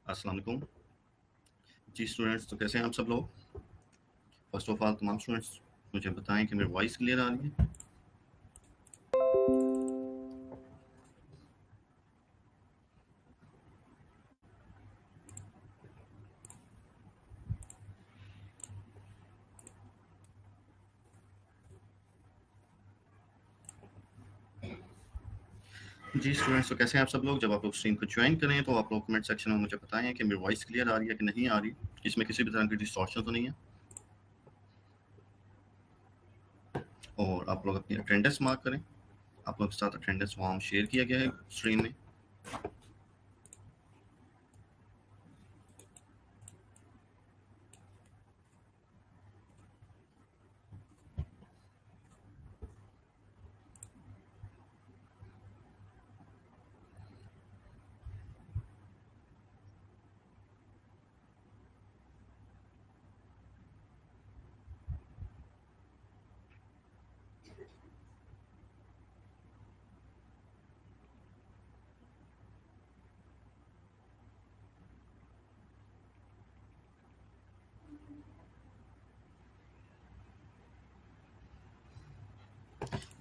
अस्सलाम वालेकुम जी स्टूडेंट्स। तो कैसे हैं आप सब लोग? फर्स्ट ऑफ ऑल तमाम स्टूडेंट्स मुझे बताएं कि मेरी वॉइस क्लियर आ रही है। जी स्टूडेंट्स, तो कैसे हैं आप सब लोग? जब आप लोग स्ट्रीम को ज्वाइन करें तो आप लोग कमेंट सेक्शन में मुझे बताएं कि मेरी वॉइस क्लियर आ रही है कि नहीं आ रही, इसमें किसी भी तरह की डिस्टॉर्शन तो नहीं है। और आप लोग अपनी अटेंडेंस मार्क करें। आप लोग के साथ अटेंडेंस फॉर्म शेयर किया गया है स्ट्रीम में।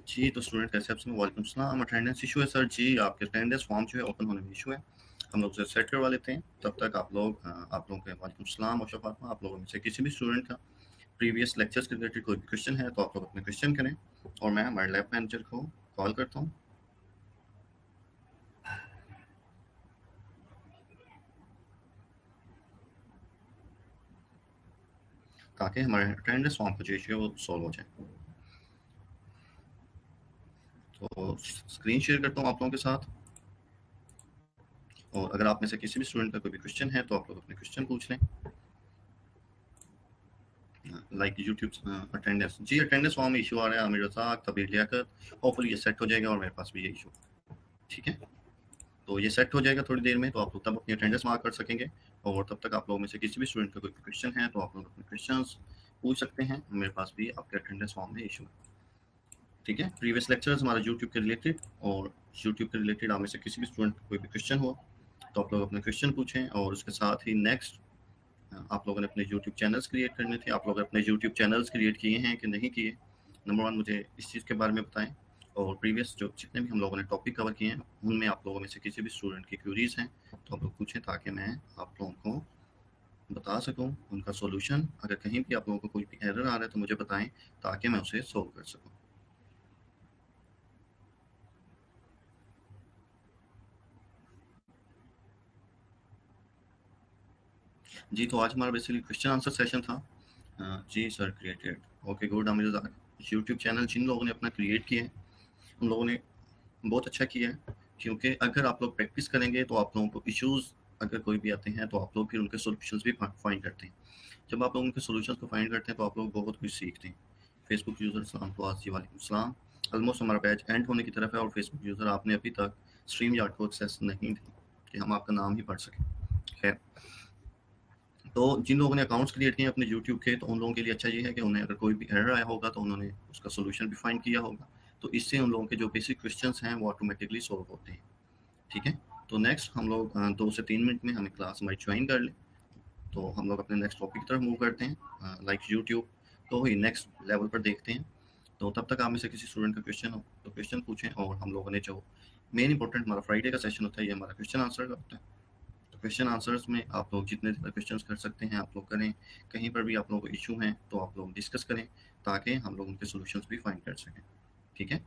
जी तो स्टूडेंट कैसे आप सब? वालेकुम सलाम। अटेंडेंस इशू है सर जी, आपके अटेंडेंस फॉर्म जो है ओपन होने में इशू है। हम लोग उसे सेट करवा लेते हैं। तब तक आप लोगों के वालेकुम सलाम और शफात। आप लोगों में से किसी भी स्टूडेंट का प्रीवियस लेक्चर्स के रिलेटेड कोई भी क्वेश्चन है तो आप लोग अपने क्वेश्चन करें और मैं हमारे लैब मैनेजर को कॉल करता हूँ ताकि हमारे अटेंडेंस फॉर्म का जो इशू है वो सॉल्व हो जाए। तो स्क्रीन शेयर करता हूँ आप लोगों के साथ। और अगर आप में से किसी भी स्टूडेंट का कोई भी क्वेश्चन है तो आप लोग अपने क्वेश्चन पूछ लें। लाइक यूट्यूब अटेंडेंस जी, अटेंडेंस फॉर्म में इशू आ रहा है आमिर रज़ाक तबीर लियाकत। होपफुली ये सेट हो जाएगा और मेरे पास भी ये इशू। ठीक है, तो ये सेट हो जाएगा थोड़ी देर में, तो आप लोग तब अपनी अटेंडेंस मार्क कर सकेंगे। और तब तक आप लोगों में से किसी भी स्टूडेंट का कोई क्वेश्चन है तो आप लोग अपने क्वेश्चंस पूछ सकते हैं। मेरे पास भी आपके अटेंडेंस फॉर्म में इशू है। ठीक है, प्रीवियस लेक्चर्स हमारा यूट्यूब के रिलेटेड, और यूट्यूब के रिलेटेड आप में से किसी भी स्टूडेंट को कोई भी क्वेश्चन हो तो आप लोग अपने क्वेश्चन पूछें। और उसके साथ ही नेक्स्ट आप लोगों ने अपने यूट्यूब चैनल्स क्रिएट करने थे। आप लोग अपने यूट्यूब चैनल्स क्रिएट किए हैं कि नहीं किए? नंबर वन मुझे इस चीज़ के बारे में बताएं। और प्रीवियस जो जितने भी हम लोगों ने टॉपिक कवर किए हैं उनमें आप लोगों में से किसी भी स्टूडेंट की क्यूरीज हैं तो आप लोग पूछें ताकि मैं आप लोगों को बता सकूं उनका सॉल्यूशन। अगर कहीं भी आप लोगों को कोई भी एरर आ रहा है तो मुझे बताएं ताकि मैं उसे सॉल्व कर सकूं। जी तो आज हमारा बेसिकली क्वेश्चन आंसर सेशन था। जी सर क्रिएटेड। Okay good. हमें यूट्यूब चैनल जिन लोगों ने अपना क्रिएट किया है उन लोगों ने बहुत अच्छा किया है, क्योंकि अगर आप लोग प्रैक्टिस करेंगे तो आप लोगों को इश्यूज अगर कोई भी आते हैं तो आप लोग फिर उनके सॉल्यूशंस भी फाइंड करते हैं। जब आप लोग उनके सॉल्यूशंस को फाइंड करते हैं तो आप लोग बहुत कुछ सीखते हैं। फेसबुक यूज़र सलाम तो जी वालेकुम सलाम। ऑलमोस्ट हमारा बैच एंड होने की तरफ है और फेसबुक यूज़र आपने अभी तक स्ट्रीम यार्ड को एक्सेस नहीं दी कि हम आपका नाम ही पढ़ सकें। खैर, तो जिन लोगों ने अकाउंट्स क्रिएट किए हैं अपने यूट्यूब के, तो उन लोगों के लिए अच्छा ये है कि उन्हें अगर कोई भी एरर आया होगा तो उन्होंने उसका सोल्यूशन भी फाइंड किया होगा। तो इससे उन लोगों के जो बेसिक क्वेश्चंस हैं वो ऑटोमेटिकली सॉल्व होते हैं। ठीक है, तो नेक्स्ट हम लोग 2 से 3 मिनट में हमें क्लास हमारी ज्वाइन कर लें तो हम लोग अपने नेक्स्ट टॉपिक की तरफ मूव करते हैं। लाइक यूट्यूब तो ही नेक्स्ट लेवल पर देखते हैं। तो तब तक आप में से किसी स्टूडेंट का क्वेश्चन हो तो क्वेश्चन पूछें। और हम लोगों ने जो मेन इंपॉर्टेंट हमारा फ्राइडे का सेशन होता है ये हमारा क्वेश्चन आंसर का होता है। तो क्वेश्चन आंसर्स में आप लोग जितने ज़्यादा क्वेश्चन कर सकते हैं आप लोग करें। कहीं पर भी आप लोगों को इशू हैं तो आप लोग डिस्कस करें ताकि हम लोग उनके सोल्यूशंस भी फाइंड कर सकें। ठीक है,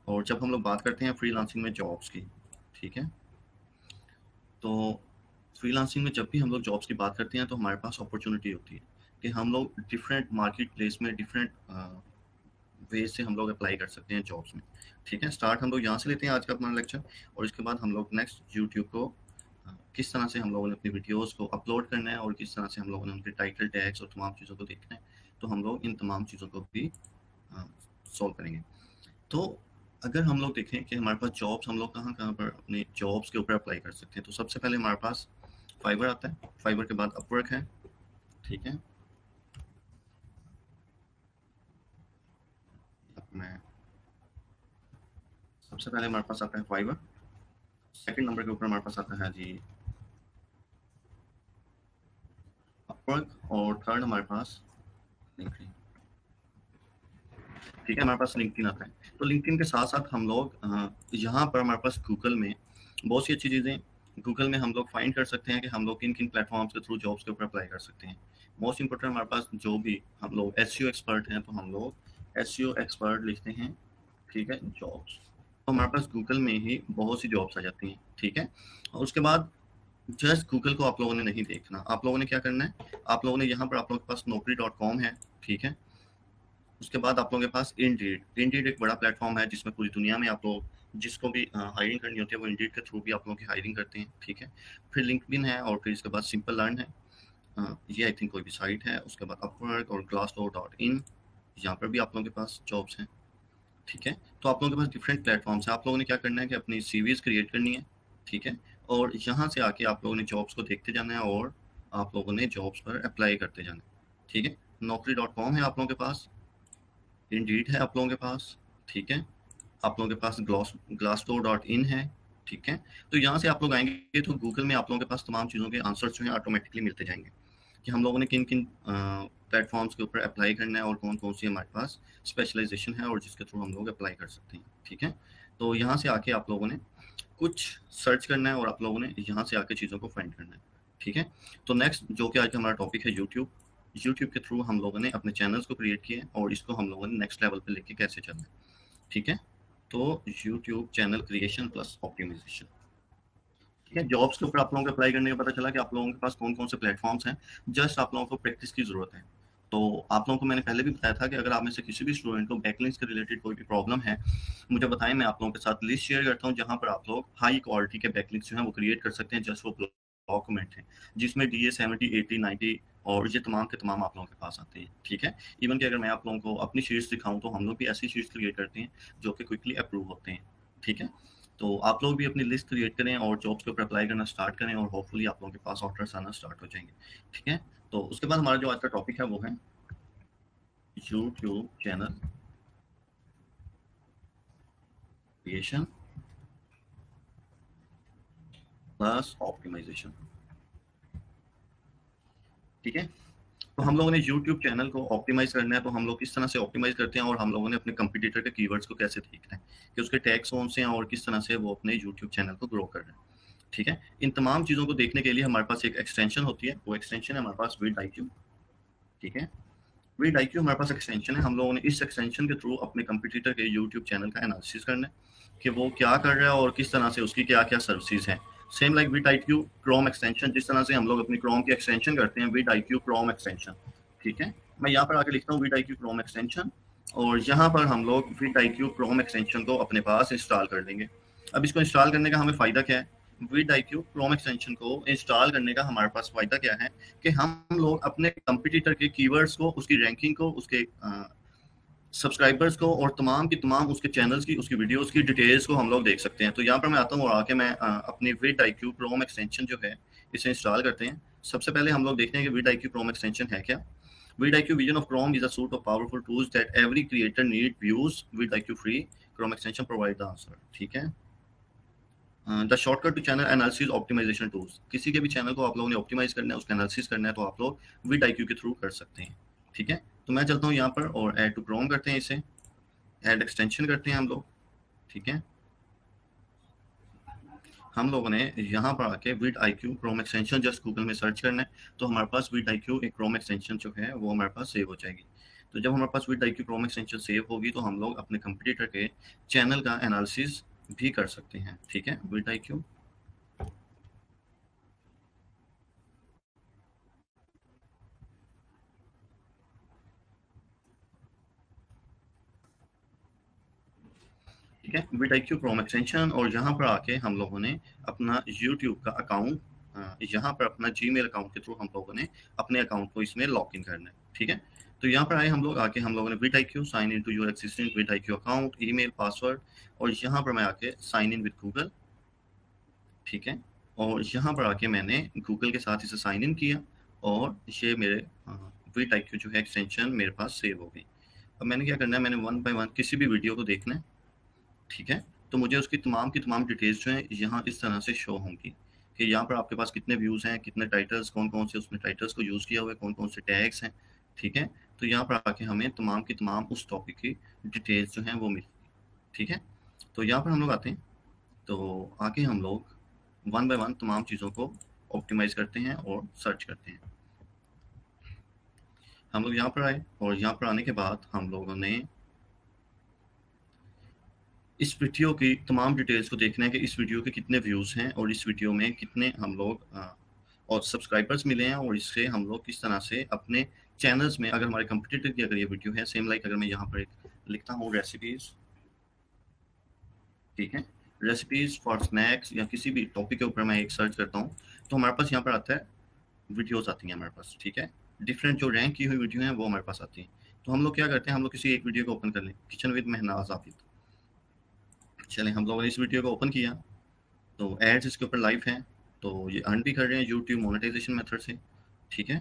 और जब हम लोग बात करते हैं फ्रीलांसिंग में जॉब्स की, ठीक है, तो फ्रीलांसिंग में जब भी हम लोग जॉब्स की बात करते हैं तो हमारे पास अपॉर्चुनिटी होती है कि हम लोग डिफरेंट मार्केट प्लेस में डिफरेंट वे से हम लोग अप्लाई कर सकते हैं जॉब्स में। ठीक है, स्टार्ट हम लोग यहाँ से लेते हैं आज का अपना लेक्चर। और इसके बाद हम लोग नेक्स्ट यूट्यूब को किस तरह से हम लोगों ने अपनी वीडियोस को अपलोड करना है और किस तरह से हम लोगों ने उनके टाइटल टैग्स और तमाम चीज़ों को देखना है, तो हम लोग इन तमाम चीज़ों को भी सॉल्व करेंगे। तो अगर हम लोग देखें कि हमारे पास जॉब्स हम लोग कहाँ कहाँ पर अपने जॉब्स के ऊपर अप्लाई कर सकते हैं, तो सबसे पहले हमारे पास फाइवर आता है। फाइवर के बाद अपवर्क है। ठीक है, अब मैं सबसे पहले हमारे पास आता है फाइवर। सेकंड नंबर के ऊपर हमारे पास आता है जी अपवर्क और थर्ड हमारे पास लिंक्डइन। ठीक है, हमारे पास लिंक्डइन आता है। तो लिंक्डइन के साथ साथ हम लोग यहाँ पर हमारे पास गूगल में बहुत सी अच्छी चीज़ें, गूगल में हम लोग फाइंड कर सकते हैं कि हम लोग किन किन प्लेटफॉर्म्स के थ्रू जॉब्स के ऊपर अप्लाई कर सकते हैं। मोस्ट इंपॉर्टेंट हमारे पास जो भी हम लोग एसईओ एक्सपर्ट हैं, तो हम लोग एसईओ एक्सपर्ट लिखते हैं। ठीक है, जॉब्स, तो हमारे पास गूगल में ही बहुत सी जॉब्स आ जाती हैं। ठीक है, और उसके बाद जस्ट गूगल को आप लोगों ने नहीं देखना, आप लोगों ने क्या करना है, आप लोगों ने यहाँ पर आप लोगों के पास naukri.com है। ठीक है, उसके बाद आप लोगों के पास इंडीड एक बड़ा प्लेटफॉर्म है जिसमें पूरी दुनिया में आप लोग जिसको भी हायरिंग करनी होती है वो इंडीड के थ्रू भी आप लोगों की हायरिंग करते हैं। ठीक है, फिर लिंक्डइन है और फिर इसके बाद सिंपल लर्न है। ये आई थिंक कोई भी साइट है। उसके बाद अपवर्क और glassdoor.in, यहाँ पर भी आप लोगों के पास जॉब्स हैं। ठीक है, तो आप लोगों के पास डिफरेंट प्लेटफॉर्म्स है। आप लोगों ने क्या करना है कि अपनी सीवीज क्रिएट करनी है। ठीक है, और यहाँ से आके आप लोगों ने जॉब्स को देखते जाना है और आप लोगों ने जॉब्स पर अप्लाई करते जाना है। ठीक है, naukri.com है आप लोगों के पास, इंडीड है आप लोगों के पास। ठीक है, आप लोगों के पास glassdoor.in है। ठीक है, तो यहाँ से आप लोग आएंगे तो गूगल में आप लोगों के पास तमाम चीज़ों के आंसर्स जो हैं ऑटोमेटिकली मिलते जाएंगे कि हम लोगों ने किन किन प्लेटफॉर्म्स के ऊपर अप्लाई करना है और कौन कौन सी हमारे पास स्पेशलाइजेशन है और जिसके थ्रू हम लोग अप्लाई कर सकते हैं। ठीक है, तो यहाँ से आके आप लोगों ने कुछ सर्च करना है और आप लोगों ने यहाँ से आके चीज़ों को फाइंड करना है। ठीक है, तो नेक्स्ट जो कि आज का हमारा टॉपिक है यूट्यूब। यूट्यूब के थ्रू हम लोगों ने अपने चैनल्स को क्रिएट किए और इसको हम लोगों ने नेक्स्ट लेवल पे लेके कैसे चलना है। ठीक है, तो YouTube channel creation plus optimisation. ठीक है, जॉब्स के ऊपर आप लोगों को अप्लाई करने का पता चला कि आप लोगों के पास कौन कौन से प्लेटफॉर्म्स हैं। जस्ट आप लोगों को प्रैक्टिस की जरूरत है। तो आप लोगों को मैंने पहले भी बताया था कि अगर आप में से किसी भी स्टूडेंट को बैकलिंक्स के रिलेटेड कोई भी प्रॉब्लम है, मुझे बताएं, मैं आप लोगों के साथ लिस्ट शेयर करता हूँ जहां पर आप लोग हाई क्वालिटी के बैकलिंक्स जो है वो क्रिएट कर सकते हैं। जस्ट वो डॉक्यूमेंट है जिसमें DA 70 80 90 और ये तमाम के तमाम आप लोगों के पास आते हैं। ठीक है, इवन कि अगर मैं आप लोगों को अपनी शीट्स दिखाऊं तो हम लोग भी ऐसी शीट्स क्रिएट करते हैं जो कि क्विकली अप्रूव होते हैं। ठीक है, तो आप लोग भी अपनी लिस्ट क्रिएट करें और जॉब्स के ऊपर अप्लाई करना स्टार्ट करें और होपफुली आप लोगों के पास ऑफर्स आना स्टार्ट हो जाएंगे। ठीक है, तो उसके बाद हमारा जो आज का टॉपिक है वो है YouTube channel creation plus optimisation. ठीक है, तो हम लोगों ने यूट्यूब चैनल को ऑप्टिमाइज करना है, तो हम लोग किस तरह से ऑप्टिमाइज करते हैं और हम लोगों ने अपने कंपटीटर के कीवर्ड्स को कैसे देखना है कि उसके टैग्स कौन से हैं और किस तरह से वो अपने यूट्यूब चैनल को ग्रो कर रहे हैं। ठीक है, इन तमाम चीज़ों को देखने के लिए हमारे पास एक एक्सटेंशन होती है, वो एक्सटेंशन है हमारे पास vidIQ। ठीक है, vidIQ हमारे पास एक्सटेंशन है। हम लोगों ने इस एक्सटेंशन के थ्रू अपने कंपटीटर के यूट्यूब चैनल का एनालिसिस करना है कि वो क्या कर रहा है और किस तरह से उसकी क्या क्या सर्विसेज हैं। Same like vidIQ Chrome extension, जिस तरह से हम लोग अपनी क्रोम की एक्सटेंशन करते हैं, vidIQ क्रोम एक्सटेंशन। ठीक है, मैं यहाँ पर आके लिखता हूँ vidIQ क्रोम एक्सटेंशन और यहाँ पर हम लोग vidIQ क्रोम एक्सटेंशन को अपने पास इंस्टॉल कर लेंगे। अब इसको इंस्टॉल करने का हमें फ़ायदा क्या है, vidIQ क्रोम एक्सटेंशन को इंस्टॉल करने का हमारे पास फ़ायदा क्या है कि हम लोग अपने कंपटीटर के कीवर्ड्स को, उसकी रैंकिंग को, उसके सब्सक्राइबर्स को और तमाम की तमाम उसके चैनल्स की, उसकी वीडियोस की डिटेल्स को हम लोग देख सकते हैं। तो यहाँ पर मैं आता हूँ और आके मैं अपनी vidIQ क्रोम एक्सटेंशन जो है इसे इंस्टॉल करते हैं। सबसे पहले हम लोग देखते हैं कि vidIQ क्रोम एक्सटेंशन है क्या। vidIQ vision of Chrome is a suite of powerful tools that every creator need views vidIQ free Chrome extension provide the answer। ठीक है, the shortcut to channel analysis optimisation tools, किसी के भी channel को आप लोगों ने ऑप्टिमाइज करना है, उसका एनालिसिस करना है, तो आप लोग vidIQ के थ्रू कर सकते हैं। ठीक है, तो मैं चलता हूँ यहाँ पर और ऐड टू क्रोम करते हैं, इसे ऐड एक्सटेंशन करते हैं हम लोग। ठीक है, हम लोगों ने यहाँ पर आके vidIQ Chrome extension just Google में सर्च करना है, तो हमारे पास vidIQ एक क्रोम एक्सटेंशन जो है वो हमारे पास सेव हो जाएगी। तो जब हमारे पास vidIQ क्रोम एक्सटेंशन सेव होगी तो हम लोग अपने कंपटीटर के चैनल का एनालिसिस भी कर सकते हैं। ठीक है, vidIQ ठीक है, vidIQ क्रोम एक्सटेंशन और यहाँ पर आके हम लोगों ने अपना YouTube का अकाउंट, यहाँ पर अपना Gmail अकाउंट के थ्रू हम लोगों ने अपने अकाउंट को इसमें लॉग इन करना है। ठीक है, तो यहाँ पर आए हम लोग, आके हम लोगों ने vidIQ sign in to your existing vidIQ account, email, password और यहाँ पर मैं आके साइन इन विद गूगल। ठीक है, और यहाँ पर आके मैंने गूगल के साथ इसे साइन इन किया और ये मेरे vidIQ जो है एक्सटेंशन मेरे पास सेव हो गई। अब मैंने क्या करना है, मैंने वन बाय वन किसी भी वीडियो को देखना है। ठीक है, तो मुझे उसकी तमाम की तमाम डिटेल्स जो है यहाँ इस तरह से शो होंगी कि यहाँ पर आपके पास कितने व्यूज़ हैं, कितने टाइटल्स, कौन कौन से उसने टाइटल्स को यूज़ किया हुआ है, कौन कौन से टैग्स हैं, ठीक है। तो यहाँ पर आके हमें तमाम की तमाम उस टॉपिक की डिटेल्स जो हैं वो मिल, ठीक है। तो यहाँ पर हम लोग आते हैं, तो आके हम लोग वन बाय वन तमाम चीज़ों को ऑप्टिमाइज़ करते हैं और सर्च करते हैं। हम लोग यहाँ पर आए और यहाँ पर आने के बाद हम लोगों ने इस वीडियो की तमाम डिटेल्स को देखना है कि इस वीडियो के कितने व्यूज़ हैं और इस वीडियो में कितने हम लोग और सब्सक्राइबर्स मिले हैं, और इससे हम लोग किस तरह से अपने चैनल्स में, अगर हमारे कंपटीटर की अगर ये वीडियो है सेम लाइक अगर मैं यहाँ पर एक लिखता हूँ रेसिपीज़, ठीक है, रेसिपीज़ फॉर स्नैक्स या किसी भी टॉपिक के ऊपर मैं एक सर्च करता हूँ, तो हमारे पास यहाँ पर आता है वीडियोज़ आती हैं हमारे पास, ठीक है। डिफरेंट जो रैंक की हुई वीडियो हैं वो हमारे पास आती हैं। तो हम लोग क्या करते हैं, हम लोग किसी एक वीडियो को ओपन कर लें, किचन विद महनाज आबिद। चलें, हम लोगों ने इस वीडियो को ओपन किया, तो एड्स इसके ऊपर लाइव हैं, तो ये अर्न भी कर रहे हैं यूट्यूब मोनेटाइजेशन मेथड से, ठीक है।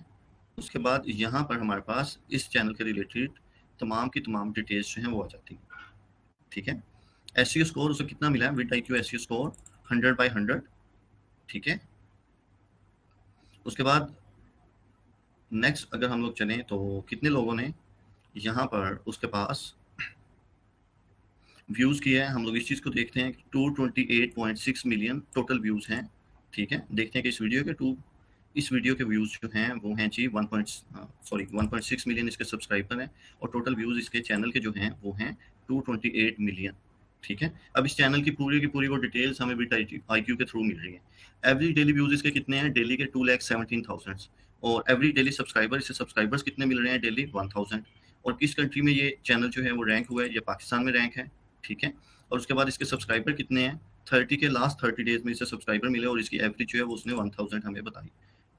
उसके बाद यहाँ पर हमारे पास इस चैनल के रिलेटेड तमाम की तमाम डिटेल्स जो हैं वो आ जाती हैं, ठीक है। एसईओ स्कोर उसे कितना मिला है, vidIQ एसईओ स्कोर 100/100, ठीक है। उसके बाद नेक्स्ट अगर हम लोग चलें तो कितने लोगों ने यहाँ पर उसके पास व्यूज़ किया है, हम लोग इस चीज़ को देखते हैं। 228.6 मिलियन टोटल व्यूज़ हैं, ठीक है। देखते हैं कि इस वीडियो के व्यूज़ जो हैं वो हैं जी 1.6 मिलियन इसके सब्सक्राइबर हैं, और टोटल व्यूज़ इसके चैनल के जो हैं वो हैं 228 मिलियन, ठीक है। अब इस चैनल की पूरी वो डिटेल्स हमें vidIQ के थ्रू मिल रही है। एवरी डेली व्यूज़ इसके कितने हैं, डेली के 2,17,000, और एवरी डेली सब्सक्राइबर, इससे सब्सक्राइबर्स कितने मिल रहे हैं, डेली 1000। और किस कंट्री में ये चैनल जो है वो रैंक हुआ है, ये पाकिस्तान में रैंक है, ठीक है। और उसके बाद इसके सब्सक्राइबर कितने हैं, 30 के लास्ट 30 डेज में इसे सब्सक्राइबर मिले, और इसकी एवरेज जो है वो उसने 1000 हमें बताई,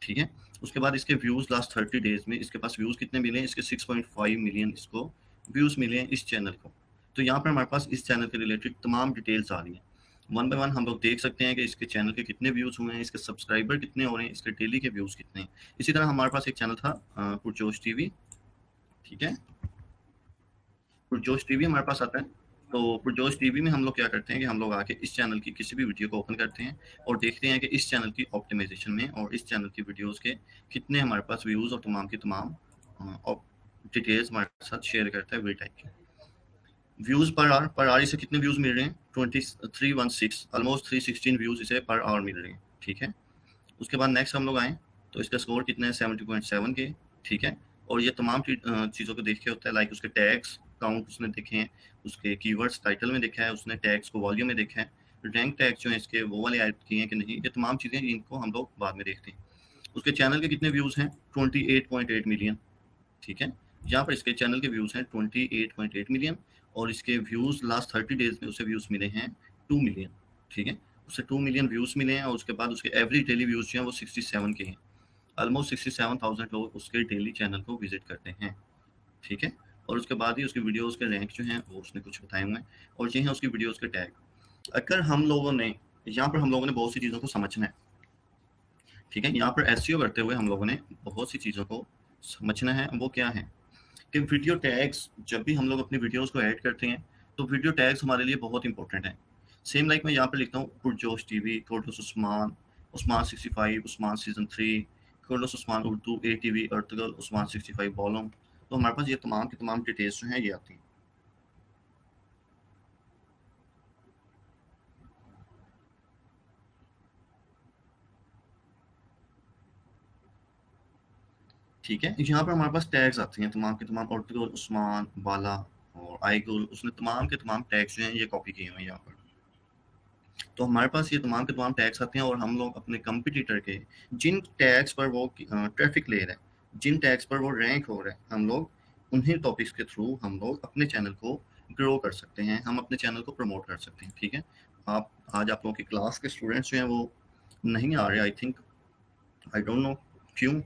ठीक है। उसके बाद इसके व्यूज़ लास्ट 30 डेज में इसके पास व्यूज़ कितने मिले हैं, इसके 6.5 मिलियन इसको व्यूज़ मिले हैं इस चैनल को। तो यहाँ पर हमारे पास इस चैनल के रिलेटेड तमाम डिटेल्स आ रही हैं। वन बाय वन हम लोग देख सकते हैं कि इसके चैनल के कितने व्यूज़ हुए हैं, इसके सब्सक्राइबर कितने हो रहे हैं, इसके डेली के व्यूज़ कितने हैं। इसी तरह हमारे पास एक चैनल था पुरजोश टीवी, ठीक है। पुरजोश टीवी हमारे पास आता है, तो पुरजोश टीवी में हम लोग क्या करते हैं कि हम लोग आके इस चैनल की किसी भी वीडियो को ओपन करते हैं और देखते हैं कि इस चैनल की ऑप्टिमाइजेशन में और इस चैनल की वीडियोस के कितने हमारे पास व्यूज़ और तमाम की तमाम डिटेल्स हमारे साथ शेयर करता है vidIQ। व्यूज़ पर आवर इसे कितने व्यूज़ मिल रहे हैं, 2316, ऑलमोस्ट 316 व्यूज़ इसे पर आवर मिल रहे हैं, ठीक है। उसके बाद नेक्स्ट हम लोग आएँ तो इसका स्कोर कितना है, 70.7 के, ठीक है। और ये तमाम चीज़ों को देख के होता है, लाइक उसके टैग्स काउंट उसने देखे हैं, उसके कीवर्ड्स टाइटल में देखा है उसने, टैग्स को वॉल्यूम में देखा है, रैंक टैग्स जो हैं इसके वो वाले ऐड किए हैं कि नहीं, ये तमाम चीज़ें इनको हम लोग बाद में देखते हैं। उसके चैनल के कितने व्यूज़ हैं, 28.8 मिलियन, ठीक है। यहाँ पर इसके चैनल के व्यूज़ हैं 28.8 मिलियन, और इसके व्यूज़ लास्ट 30 डेज में उसे व्यूज़ मिले हैं 2 मिलियन, ठीक है। उसे 2 मिलियन व्यूज़ मिले हैं, और उसके बाद उसके एवरेज डेली व्यूज़ जो हैं वो 67 के हैं। ऑलमोस्ट 67,000 लोग उसके डेली चैनल को विजिट करते हैं, ठीक है। और उसके बाद ही उसकी वीडियोस के रैंक जो हैं वो उसने कुछ बताए हुए हैं, और ये हैं उसकी वीडियोस के टैग। अगर हम लोगों ने यहाँ पर हम लोगों ने बहुत सी चीज़ों को समझना है, ठीक है। यहाँ पर एसईओ करते हुए हम लोगों ने बहुत सी चीज़ों को समझना है। वो क्या है कि वीडियो टैग्स, जब भी हम लोग अपनी वीडियोस को ऐड करते हैं तो वीडियो टैग्स हमारे लिए बहुत इंपॉर्टेंट हैं। सेम लाइक मैं यहाँ पर लिखता हूँ पुरजोश टीवी, कोर्डोस उस्मान, उस्मान 65, उस्मान सीजन 3, कोर्डोस Osman Urdu, ATV Ertugrul, Osman 65 बॉलम। तो हमारे पास ये तमाम की तमाम डिटेल्स जो हैं ये आती हैं, ठीक है। यहाँ पर हमारे पास टैग्स आते हैं तमाम के तमाम, अर्तुगल, उस्मान, बाला और आईगुल, उसने तमाम के तमाम टैग्स जो हैं ये कॉपी किए हुए हैं यहाँ पर। तो हमारे पास ये तमाम के तमाम टैग्स आते हैं, और हम लोग अपने कंपटीटर के जिन टैग्स पर वो ट्रैफिक ले रहे हैं, जिन टैग्स पर वो रैंक हो रहे हैं, हम लोग उन्हीं टॉपिक्स के थ्रू हम लोग अपने चैनल को ग्रो कर सकते हैं, हम अपने चैनल को प्रमोट कर सकते हैं, ठीक है। आज आप लोगों की क्लास के स्टूडेंट्स जो हैं वो नहीं आ रहे, I think, I don't know क्यों,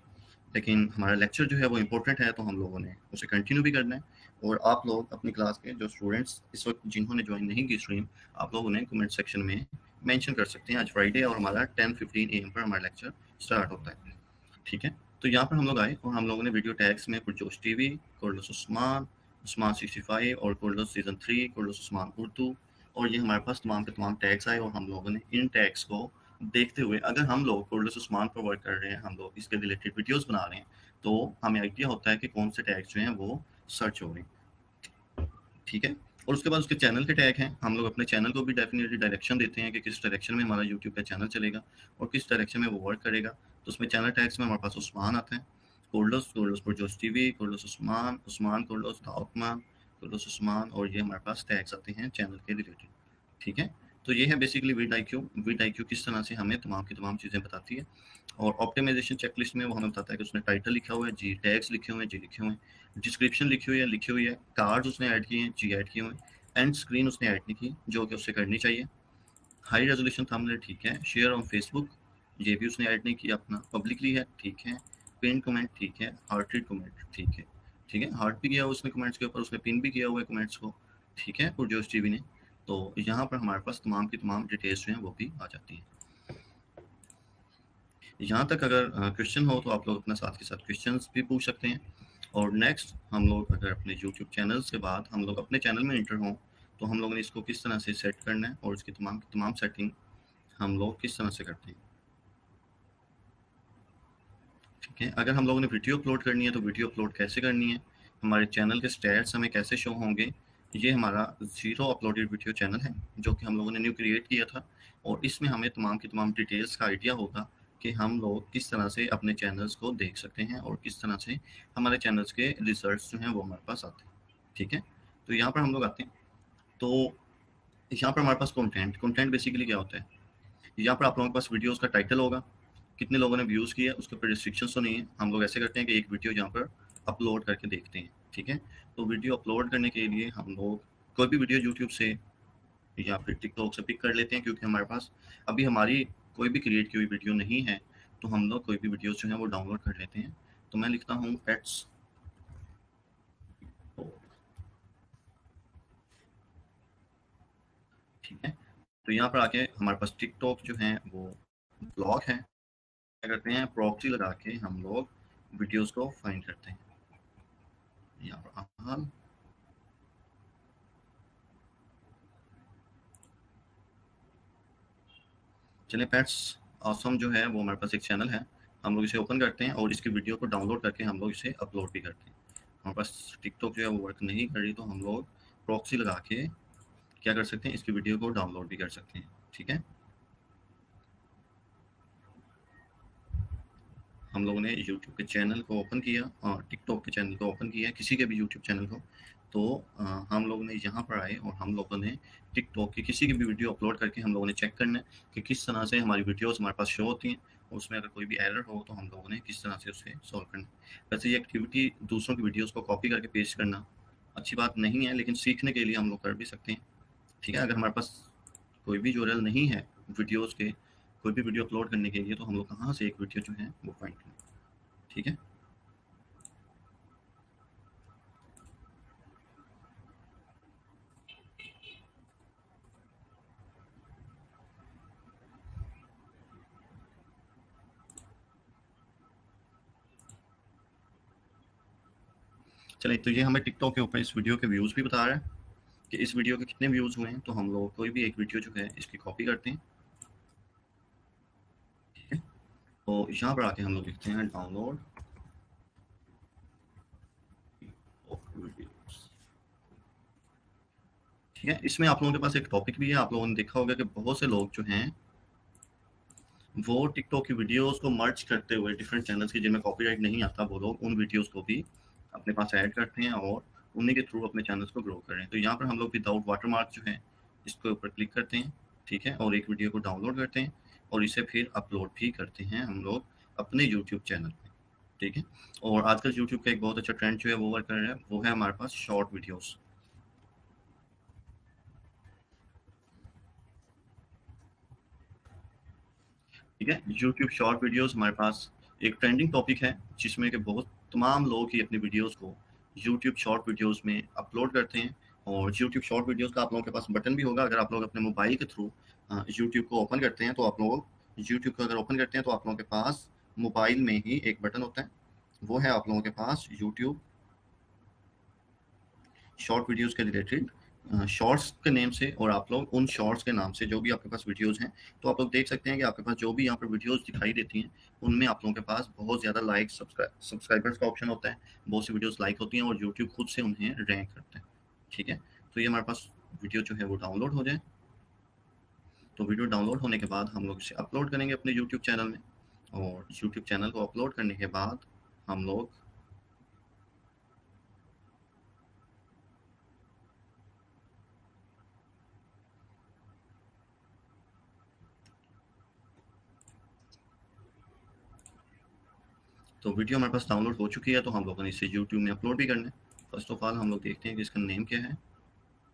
लेकिन हमारा लेक्चर जो है वो इम्पोर्टेंट है, तो हम लोगों ने उसे कंटिन्यू भी करना है। और आप लोग अपनी क्लास के जो स्टूडेंट्स इस वक्त जिन्होंने ज्वाइन नहीं की स्ट्रीम, आप लोग उन्हें कमेंट सेक्शन में मेंशन कर सकते हैं। आज फ्राइडे और हमारा 10:15 AM पर हमारा लेक्चर स्टार्ट होता है, ठीक है। तो यहाँ पर हम लोग आए और हम लोगों ने वीडियो टैग्स में पुरजोश टीवी, कोर्डोस उस्मान, उस्मान 65 और कोर्डोस सीजन 3, कोर्डोस उस्मान उर्दू, और ये हमारे पास तमाम के तमाम टैग्स आए, और हम लोगों ने इन टैग्स को देखते हुए अगर हम लोग कोडलेस उस्मान पर वर्क कर रहे हैं, हम लोग इसके रिलेटेड वीडियोस बना रहे हैं, तो हमें आइडिया होता है कि कौन से टैग्स जो हैं वो सर्च हो रहे हैं, ठीक है। और उसके बाद उसके चैनल के टैग हैं, हम लोग अपने चैनल को भी डेफिनेटली डायरेक्शन देते हैं कि किस डायरेक्शन में हमारा यूट्यूब का चैनल चलेगा और किस डायरेक्शन में वो वर्क करेगा। तो उसमें चैनल टैग्स में हमारे पास उस्मान आता है, कोडलेस, कोडलेस पुरजोश टीवी, कोडलेस उस्मान, उस्मान कोडलेस, दाऊदमान, कोडलेस उस्मान, और ये हमारे पास टैग्स आते हैं चैनल के रिलेटेड, ठीक है। तो ये है बेसिकली विड आईक्यू। विड आईक्यू किस तरह से हमें तमाम की तमाम चीज़ें बताती है। और ऑप्टिमाइजेशन चेकलिस्ट में वो हमें बताता है कि उसने टाइटल लिखा हुआ है, जी टैग्स लिखे हुए हैं, जी लिखे हुए हैं, डिस्क्रिप्शन लिखी हुई है, कार्ड्स उसने ऐड किए हैं, जी ऐड किए हुए हैं, एंड स्क्रीन उसने ऐड नहीं की जो कि उससे करनी चाहिए, हाई रेजोल्यूशन थंबनेल ठीक है, शेयर ऑन फेसबुक ये भी उसने ऐड नहीं किया अपना, पब्लिकली है ठीक है, पिन कमेंट ठीक है, हार्टेड कमेंट ठीक है, ठीक है, हार्ट भी किया हुआ उसने कमेंट्स के ऊपर, उसने पिन भी किया हुआ है कमेंट्स को, ठीक है, पुरजोश टीवी ने। तो यहाँ पर हमारे पास तमाम की तमाम डिटेल्स जो हैं वो भी आ जाती हैं। यहाँ तक अगर क्वेश्चन हो तो आप लोग अपने साथ के साथ क्वेश्चंस भी पूछ सकते हैं। और नेक्स्ट हम लोग अगर अपने यूट्यूब चैनल्स के बाद हम लोग अपने चैनल में इंटर हों, तो हम लोगों ने इसको किस तरह से सेट करना है और इसकी तमाम तमाम सेटिंग हम लोग किस तरह से करते हैं, ठीक है। अगर हम लोगों ने वीडियो अपलोड करनी है तो वीडियो अपलोड कैसे करनी है, हमारे चैनल के स्टैट्स हमें कैसे शो होंगे। ये हमारा जीरो अपलोडेड वीडियो चैनल है जो कि हम लोगों ने न्यू क्रिएट किया था, और इसमें हमें तमाम की तमाम डिटेल्स का आइडिया होगा कि हम लोग किस तरह से अपने चैनल्स को देख सकते हैं और किस तरह से हमारे चैनल्स के रिजल्ट्स जो हैं वो हमारे पास आते हैं, ठीक है। तो यहाँ पर हम लोग आते हैं, तो यहाँ पर हमारे पास कंटेंट, कंटेंट बेसिकली क्या होता है, यहाँ पर आप लोगों के पास वीडियोस का टाइटल होगा, कितने लोगों ने व्यूज़ किया, उसके ऊपर रिस्ट्रिक्शंस तो नहीं है। हम लोग ऐसे करते हैं कि एक वीडियो यहाँ पर अपलोड करके देखते हैं, ठीक है। तो वीडियो अपलोड करने के लिए हम लोग कोई भी वीडियो यूट्यूब से या फिर टिकटॉक से पिक कर लेते हैं, क्योंकि हमारे पास अभी हमारी कोई भी क्रिएट की हुई वीडियो नहीं है, तो हम लोग कोई भी वीडियोस जो है वो डाउनलोड कर लेते हैं। तो मैं लिखता हूँ एट्स, ठीक है। तो यहाँ पर आके हमारे पास टिकटॉक जो है वो ब्लॉक है, क्या करते हैं प्रॉक्सी लगा के हम लोग वीडियोस को फाइंड करते हैं। यहाँ पर आसान, चलिए पेट्स ऑसम जो है वो हमारे पास एक चैनल है, हम लोग इसे ओपन करते हैं और इसकी वीडियो को डाउनलोड करके हम लोग इसे अपलोड भी करते हैं। हमारे पास टिकटॉक जो है वो वर्क नहीं कर रही, तो हम लोग प्रॉक्सी लगा के क्या कर सकते हैं, इसकी वीडियो को डाउनलोड भी कर सकते हैं, ठीक है। हम लोगों ने यूट्यूब के चैनल को ओपन किया और टिकटॉक के चैनल को ओपन किया, किसी के भी यूट्यूब चैनल को, तो हम लोगों ने यहाँ पर आए और हम लोगों ने टिकटॉक की किसी की भी वीडियो अपलोड करके हम लोगों ने चेक करना है कि किस तरह से हमारी वीडियोस हमारे पास शो होती हैं, और उसमें अगर कोई भी एरर हो तो हम लोगों ने किस तरह से उसे सॉल्व करना है। वैसे ये एक्टिविटी दूसरों की वीडियोज़ को कॉपी करके पेस्ट करना अच्छी बात नहीं है, लेकिन सीखने के लिए हम लोग कर भी सकते हैं, ठीक है। अगर हमारे पास कोई भी यूआरएल नहीं है वीडियोज़ के, कोई भी वीडियो अपलोड करने के लिए, तो हम लोग कहाँ से एक वीडियो जो है वो फाइंड करें, ठीक है। चलिए, तो ये हमें टिकटॉक के ऊपर इस वीडियो के व्यूज़ भी बता रहा है कि इस वीडियो के कितने व्यूज़ हुए हैं। तो हम लोग कोई भी एक वीडियो जो है इसकी कॉपी करते हैं, ठीक है। तो यहाँ पर आके हम लोग लिखते हैं डाउनलोड वीडियोस, ठीक है। इसमें आप लोगों के पास एक टॉपिक भी है, आप लोगों ने देखा होगा कि बहुत से लोग जो हैं वो टिकटॉक की वीडियोस को मर्ज करते हुए डिफरेंट चैनल्स की जिनमें कॉपीराइट नहीं आता, वो लोग उन वीडियोस को भी अपने पास ऐड करते हैं और उन्हीं के थ्रू अपने चैनल्स को ग्रो कर रहे हैं। तो यहाँ पर हम लोग विदाउट वाटरमार्क जो है इसके ऊपर क्लिक करते हैं, ठीक है, और एक वीडियो को डाउनलोड करते हैं और इसे फिर अपलोड भी करते हैं हम लोग अपने यूट्यूब चैनल पे, ठीक है। और आजकल यूट्यूब का एक बहुत अच्छा ट्रेंड जो है वो वर्क कर रहा है, वो है हमारे पास शॉर्ट वीडियोज़, ठीक है। यूट्यूब शॉर्ट वीडियोस हमारे पास एक ट्रेंडिंग टॉपिक है, जिसमें कि बहुत तमाम लोग ही अपनी वीडियोस को यूट्यूब शॉर्ट वीडियोस में अपलोड करते हैं। और यूट्यूब शॉर्ट वीडियोस का आप लोगों के पास बटन भी होगा, अगर आप लोग अपने मोबाइल के थ्रू यूट्यूब को ओपन करते हैं, तो आप लोग यूट्यूब को अगर ओपन करते हैं तो आप लोगों के पास मोबाइल में ही एक बटन होता है, वो है आप लोगों के पास यूट्यूब शॉर्ट वीडियोस के रिलेटेड शॉर्ट्स के नेम से, और आप लोग उन शॉर्ट्स के नाम से जो भी आपके पास वीडियोस हैं, तो आप लोग देख सकते हैं कि आपके पास जो भी यहाँ पर वीडियोस दिखाई देती हैं उनमें आप लोगों के पास बहुत ज़्यादा लाइक सब्सक्राइबर्स का ऑप्शन होता है, बहुत सी वीडियोस लाइक होती हैं और यूट्यूब खुद से उन्हें रैंक करता है। ठीक है, तो ये हमारे पास वीडियो जो है वो डाउनलोड हो जाए। तो वीडियो डाउनलोड होने के बाद हम लोग इसे अपलोड करेंगे अपने यूट्यूब चैनल में, और यूट्यूब चैनल को अपलोड करने के बाद हम लोग तो वीडियो हमारे पास डाउनलोड हो चुकी है, तो हम लोगों ने इसे यूट्यूब में अपलोड भी करना है। फर्स्ट ऑफ ऑल हम लोग देखते हैं कि इसका नेम क्या है।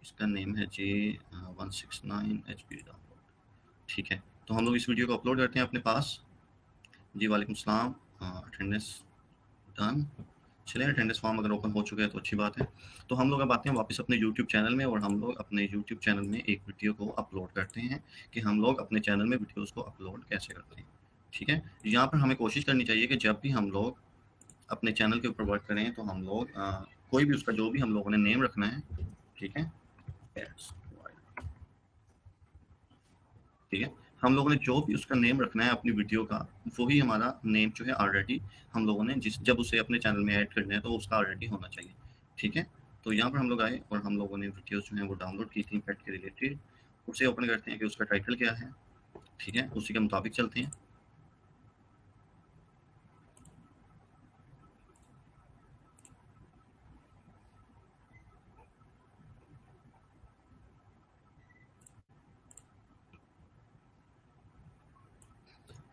इसका नेम है J169 HP डाउनलोड। ठीक है, तो हम लोग इस वीडियो को अपलोड करते हैं अपने पास। जी वालेकुम सलाम। Attendance done. चलिए, अटेंडेंस फॉर्म अगर ओपन हो चुका है तो अच्छी बात है। तो हम लोग अब आते हैं वापस अपने यूट्यूब चैनल में, और हम लोग अपने यूट्यूब चैनल में एक वीडियो को अपलोड करते हैं कि हम लोग अपने चैनल में वीडियोज़ को अपलोड कैसे करते हैं। ठीक है, यहाँ पर हमें कोशिश करनी चाहिए कि जब भी हम लोग अपने चैनल के ऊपर वर्क करें तो हम लोग कोई भी उसका जो भी हम लोगों ने नेम रखना है। ठीक है, ठीक है, हम लोगों ने जो भी उसका नेम रखना है अपनी वीडियो का, वही हमारा नेम जो है ऑलरेडी हम लोगों ने जब उसे अपने चैनल में ऐड करना है तो उसका ऑलरेडी होना चाहिए। ठीक है, तो यहाँ पर हम लोग आए और हम लोगों ने वीडियोस जो हैं वो डाउनलोड की थी पेट के रिलेटेड। उसे ओपन करते हैं कि उसका टाइटल क्या है। ठीक है, उसी के मुताबिक चलते हैं।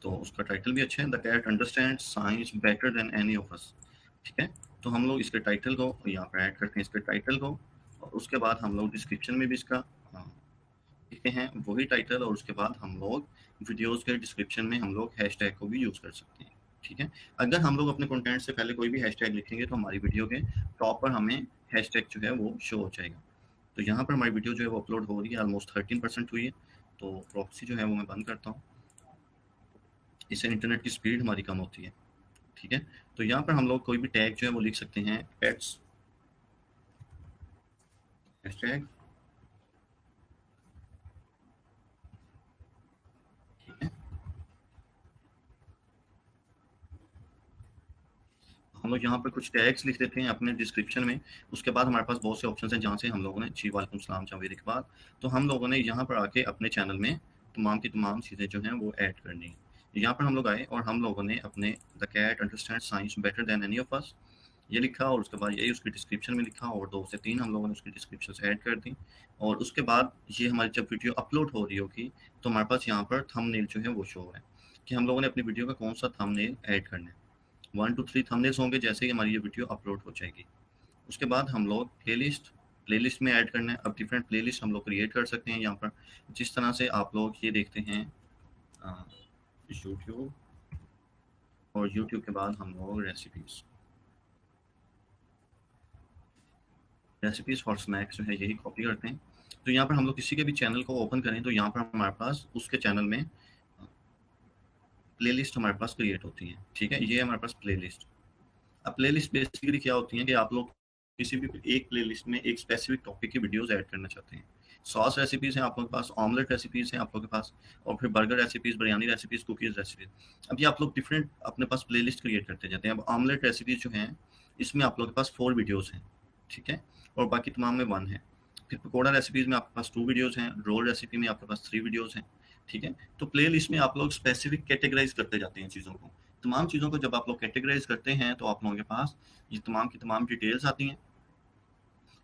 तो उसका टाइटल भी अच्छा है, the cat understand science better than any of us. ठीक है, तो हम लोग इसके टाइटल को यहाँ पर ऐड करते हैं, इसके टाइटल को, और उसके बाद हम लोग डिस्क्रिप्शन में भी इसका लिखते हैं वही टाइटल, और उसके बाद हम लोग वीडियोस के डिस्क्रिप्शन में हम लोग हैशटैग को भी यूज़ कर सकते हैं। ठीक है, अगर हम लोग अपने कंटेंट से पहले कोई भी हैशटैग लिखेंगे तो हमारी वीडियो के टॉप पर हमें हैशटैग जो है वो शो हो जाएगा। तो यहाँ पर हमारी वीडियो जो है वो अपलोड हो रही है, ऑलमोस्ट 13% हुई है। तो प्रॉक्सी जो है वो मैं बंद करता हूँ, इससे इंटरनेट की स्पीड हमारी कम होती है। ठीक है, तो यहाँ पर हम लोग कोई भी टैग जो है वो लिख सकते हैं, पेट्स हैशटैग। ठीक है, हम लोग यहाँ पर कुछ टैग्स लिख देते हैं अपने डिस्क्रिप्शन में। उसके बाद हमारे पास बहुत से ऑप्शन हैं जहाँ से हम लोगों ने जी वालेकुम सलाम जावेद इकबाल, तो हम लोगों ने यहाँ पर आके अपने चैनल में तमाम की तमाम चीज़ें जो हैं वो ऐड करनी है। यहाँ पर हम लोग आए और हम लोगों ने अपने the cat understand science better than any of us ये लिखा, और उसके बाद यही उसकी डिस्क्रिप्शन में लिखा, और 2 से 3 हम लोगों ने उसकी डिस्क्रिप्शन से ऐड कर दी। और उसके बाद ये हमारी जब वीडियो अपलोड हो रही होगी तो हमारे पास यहाँ पर थंबनेल जो है वो शो है कि हम लोगों ने अपनी वीडियो का कौन सा थंबनेल ऐड करना है। 1 to 3 थंबनेल्स होंगे जैसे ही हमारी ये वीडियो अपलोड हो जाएगी। उसके बाद हम लोग प्लेलिस्ट में ऐड करना है। अब डिफरेंट प्लेलिस्ट हम लोग क्रिएट कर सकते हैं यहाँ पर, जिस तरह से आप लोग ये देखते हैं यूट्यूब, और यूट्यूब के बाद हम लोग रेसिपीज़ फॉर स्नैक्स जो है यही कॉपी करते हैं। तो यहाँ पर हम लोग किसी के भी चैनल को ओपन करें तो यहाँ पर हमारे पास उसके चैनल में प्लेलिस्ट हमारे पास क्रिएट होती है। ठीक है, ये हमारे पास प्लेलिस्ट। अब प्लेलिस्ट बेसिकली क्या होती है कि आप लोग किसी भी एक प्लेलिस्ट में एक स्पेसिफिक टॉपिक की वीडियोस ऐड करना चाहते हैं। सॉस रेसिपीज़ हैं आप लोगों के पास, ऑमलेट रेसिपीज़ हैं आप लोगों के पास, और फिर burger recipes, biryani recipes, cookies recipes. अब ये आप लोग डिफरेंट अपने पास प्लेलिस्ट क्रिएट करते जाते हैं। अब ऑमलेट रेसिपीज़ जो हैं इसमें आप लोगों के पास 4 वीडियोज़ हैं। ठीक है, और बाकी तमाम में 1 है। फिर पकौड़ा रेसिपीज़ में आपके पास 2 वीडियोज़ हैं, रोल रेसिपी में आपके पास 3 वीडियोज़ हैं। ठीक है, तो प्लेलिस्ट में आप लोग स्पेसिफिक कैटेगराइज करते जाते हैं चीज़ों को। तमाम चीज़ों को जब आप लोग कैटेगराइज करते हैं तो आप लोगों के पास ये तमाम की तमाम डिटेल्स आती हैं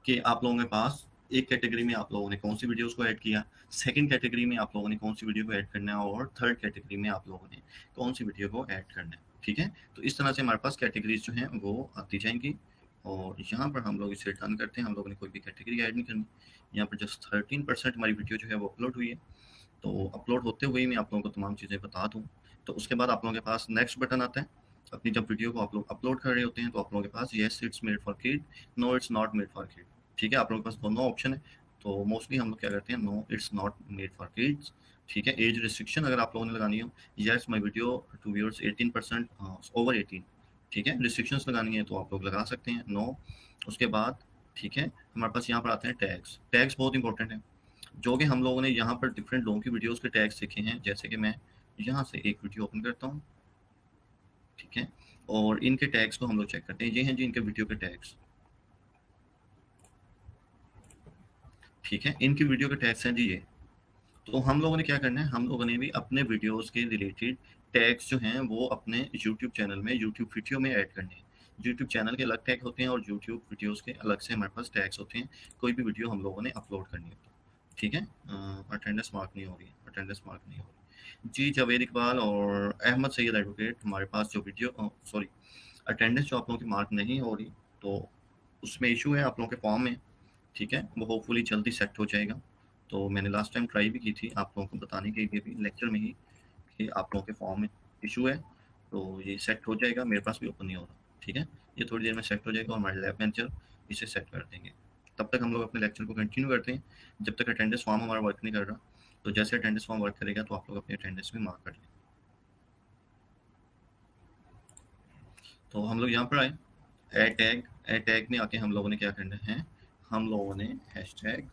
कि आप लोगों के पास एक कैटेगरी में आप लोगों ने कौन सी वीडियोस को ऐड किया, सेकंड कैटेगरी में आप लोगों ने कौन सी वीडियो को ऐड करना है, और थर्ड कैटेगरी में आप लोगों ने कौन सी वीडियो को ऐड करना है। ठीक है, तो इस तरह से हमारे पास कैटेगरीज जो हैं वो आती जाएंगी, और यहाँ पर हम लोग इसे डन करते हैं। हम लोगों ने कोई भी कैटेगरी ऐड नहीं करनी। यहाँ पर जस्ट 13% हमारी वीडियो जो है वो अपलोड हुई है। तो अपलोड होते हुए मैं आप लोगों को तमाम चीज़ें बता दूँ, तो उसके बाद आप लोगों के पास नेक्स्ट बटन आता है। अपनी जब वीडियो को आप लोग अपलोड कर रहे होते हैं तो आप लोगों के पास yes it's made for kid, no it's not made for kid. ठीक है, आप लोगों के पास दोनों ऑप्शन है। तो मोस्टली हम लोग क्या करते हैं, no it's not made for kids. ठीक है, एज रिस्ट्रिक्शन अगर आप लोगों ने लगानी हो, yes my video to viewers 18% over 18। ठीक है, रिस्ट्रिक्शंस लगानी है तो आप लोग लगा सकते हैं नो। उसके बाद ठीक है। हमारे पास यहाँ पर आते हैं टैग्स। टैग्स बहुत इंपॉर्टेंट है, जो कि हम लोगों ने यहाँ पर डिफरेंट लोगों की वीडियोस के टैग्स सीखे हैं। जैसे कि मैं यहाँ से एक वीडियो ओपन करता हूँ, ठीक है, और इनके टैग्स को हम लोग चेक करते हैं। ये हैं जी इनके वीडियो के टैग्स, ठीक है, इनकी वीडियो के टैग्स हैं जी ये। तो हम लोगों ने क्या करना है, हम लोगों ने भी अपने वीडियोस के रिलेटेड टैग्स जो हैं वो अपने यूट्यूब चैनल में, यूट्यूब वीडियो में ऐड करने हैं। यूट्यूब चैनल के अलग टैग होते हैं और यूट्यूब वीडियोस के अलग से हमारे पास टैग्स होते हैं, कोई भी वीडियो हम लोगों ने अपलोड करनी हो तो, ठीक है। अटेंडेंस मार्क नहीं हो रही, अटेंडेंस मार्क नहीं हो रही जी। जावेद इकबाल और अहमद सैयद एडवोकेट, हमारे पास जो वीडियो सॉरी अटेंडेंस जो आप लोगों की मार्क नहीं हो रही, तो उसमें इशू है आप लोगों के फॉर्म में, ठीक है, वो होपफुली जल्दी सेट हो जाएगा। तो मैंने लास्ट टाइम ट्राई भी की थी आप लोगों को बताने के लिए भी लेक्चर में ही कि आप लोगों के फॉर्म में इशू है, तो ये सेट हो जाएगा। मेरे पास भी ओपन नहीं हो रहा, ठीक है, ये थोड़ी देर में सेट हो जाएगा और हमारे लैब मैनेजर इसे सेट कर देंगे। तब तक हम लोग अपने लेक्चर को कंटिन्यू करते हैं जब तक अटेंडेंस फॉर्म हमारा वर्क नहीं कर रहा। तो जैसे अटेंडेंस फॉर्म वर्क करेगा तो आप लोग अपनी अटेंडेंस में मार्क कर लें। तो हम लोग यहाँ पर आए, एड टैग में आके हम लोगों ने क्या करना है, हम लोगों ने हैशटैग,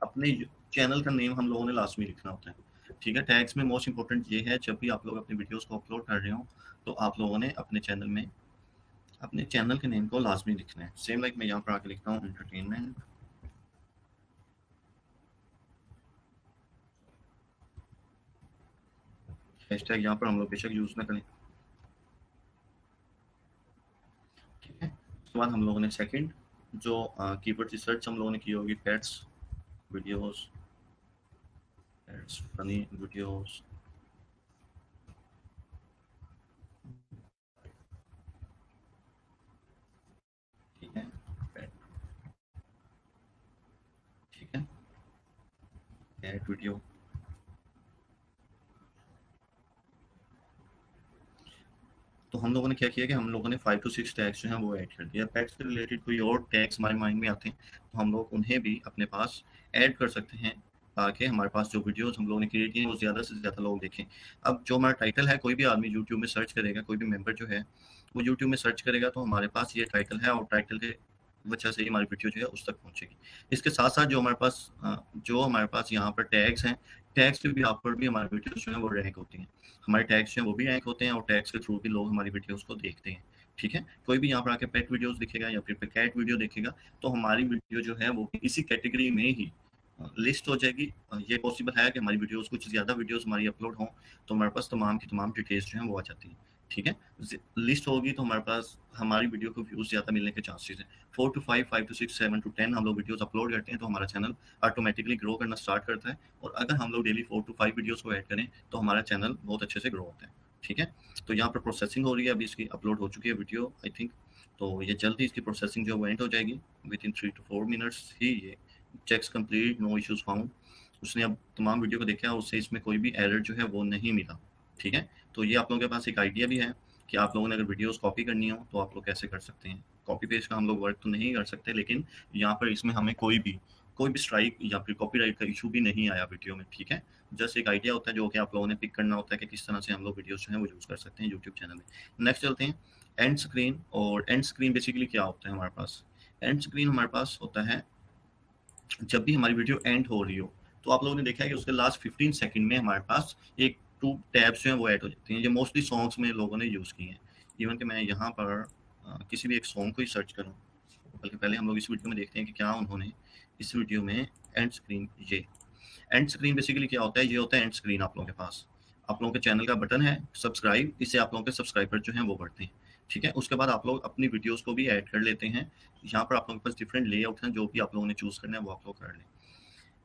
अपने चैनल का नेम हम लोगों ने लास्ट में लिखना होता है, ठीक है। टैग्स में मोस्ट इंपॉर्टेंट ये है, जब भी आप लोग अपनी वीडियोस को अपलोड कर रहे हो तो आप लोगों ने अपने चैनल में अपने चैनल के नेम को लाजमी लिखना है। सेम लाइक मैं यहाँ पर आके लिखता हूँ एंटरटेनमेंट, हैशटैग यहाँ पर हम लोग बेशक यूज ना करें, ठीक है। उसके बाद हम लोगों ने सेकंड जो कीवर्ड रिसर्च हम लोगों ने की होगी, pets videos, pets funny videos, ठीक है, पेट, ठीक है, पेट वीडियो। तो हम लोगों ने क्या किया कि हम लोगों ने 5 to 6 टैग्स जो हैं वो ऐड कर दिया। पेट्स से रिलेटेड कोई और टैग्स हमारे माइंड में आते हैं तो हम लोग उन्हें भी अपने पास ऐड कर सकते हैं, ताकि हमारे पास जो वीडियोस हम लोगों ने क्रिएट किए हैं वो ज़्यादा से ज़्यादा लोग देखें। अब जो हमारा टाइटल है, कोई भी आदमी यूट्यूब में सर्च करेगा, कोई भी मेंबर जो है वो यूट्यूब में सर्च करेगा तो हमारे पास ये टाइटल है, और टाइटल के वजह से ही हमारी वीडियो जो है उस तक पहुंचेगी। इसके साथ साथ जो हमारे पास यहाँ पर टैग्स हैं, टैग्स के भी आप पर भी हमारी वीडियोस जो है वो रैंक होती हैं। हमारे टैग्स जो हैं वो भी रैंक होते हैं और टैग्स के थ्रू भी लोग हमारी वीडियोस को देखते हैं, ठीक है। कोई भी यहाँ पर आके पेट वीडियोस दिखेगा या फिर कैट वीडियो देखेगा तो हमारी वीडियो जो है वो इसी कैटेगरी में ही लिस्ट हो जाएगी। ये पॉसिबल है कि हमारी वीडियोस, कुछ ज़्यादा वीडियोस हमारी अपलोड हों तो हमारे पास तमाम की तमाम डिटेल्स जो हैं वो आ जाती हैं, ठीक है। लिस्ट होगी तो हमारे पास हमारी वीडियो को व्यूज़ ज़्यादा मिलने के चांसेस हैं। 4 to 5, 5 to 6, 7 to 10 हम लोग वीडियोस अपलोड करते हैं तो हमारा चैनल ऑटोमेटिकली ग्रो करना स्टार्ट करता है, और अगर हम लोग डेली 4 to 5 वीडियोस को ऐड करें तो हमारा चैनल बहुत अच्छे से ग्रो होता है, ठीक है। तो यहाँ पर प्रोसेसिंग हो रही है, अभी इसकी अपलोड हो चुकी है वीडियो आई थिंक, तो ये जल्दी इसकी प्रोसेसिंग जो है वो एंड हो जाएगी। विद इन 3 to 4 मिनट्स ही ये checks complete, no issues found. उसने अब तमाम वीडियो को देखा, उससे इसमें कोई भी एरर जो है वो नहीं मिला, ठीक है। तो ये आप लोगों के पास एक आइडिया भी है कि आप लोगों ने अगर वीडियोस कॉपी करनी हो तो आप लोग कैसे कर सकते हैं। कॉपी पेस्ट का हम लोग वर्क तो नहीं कर सकते, लेकिन यहाँ पर इसमें हमें कोई भी स्ट्राइक या फिर कॉपीराइट का इशू भी नहीं आया वीडियो में, ठीक है। जस्ट एक आइडिया होता है जो कि आप लोगों ने पिक करना होता है कि किस तरह से हम लोग वीडियोस जो है वो यूज़ कर सकते हैं यूट्यूब चैनल में। नेक्स्ट चलते हैं एंड स्क्रीन। और एंड स्क्रीन बेसिकली क्या होता है हमारे पास, एंड स्क्रीन हमारे पास होता है जब भी हमारी वीडियो एंड हो रही हो तो आप लोगों ने देखा है कि उसके लास्ट 15 सेकंड में हमारे पास एक 2 टैब्स जो हैं वो ऐड हो जाती हैं। ये मोस्टली सॉन्ग्स में लोगों ने यूज़ किए हैं। इवन कि मैं यहाँ पर किसी भी एक सॉन्ग को ही सर्च करूँ, बल्कि पहले हम लोग इस वीडियो में देखते हैं कि क्या उन्होंने इस वीडियो में एंड स्क्रीन, ये एंड स्क्रीन बेसिकली क्या होता है, ये होता है एंड स्क्रीन। आप लोगों के पास आप लोगों के चैनल का बटन है सब्सक्राइब, इससे आप लोगों के सब्सक्राइबर जो हैं वो बढ़ते हैं, ठीक है। उसके बाद आप लोग अपनी वीडियोस को भी ऐड कर लेते हैं। यहाँ पर आप लोगों के पास डिफरेंट लेआउट हैं, जो भी आप लोगों ने चूज़ करना है वो आप लोग कर लें।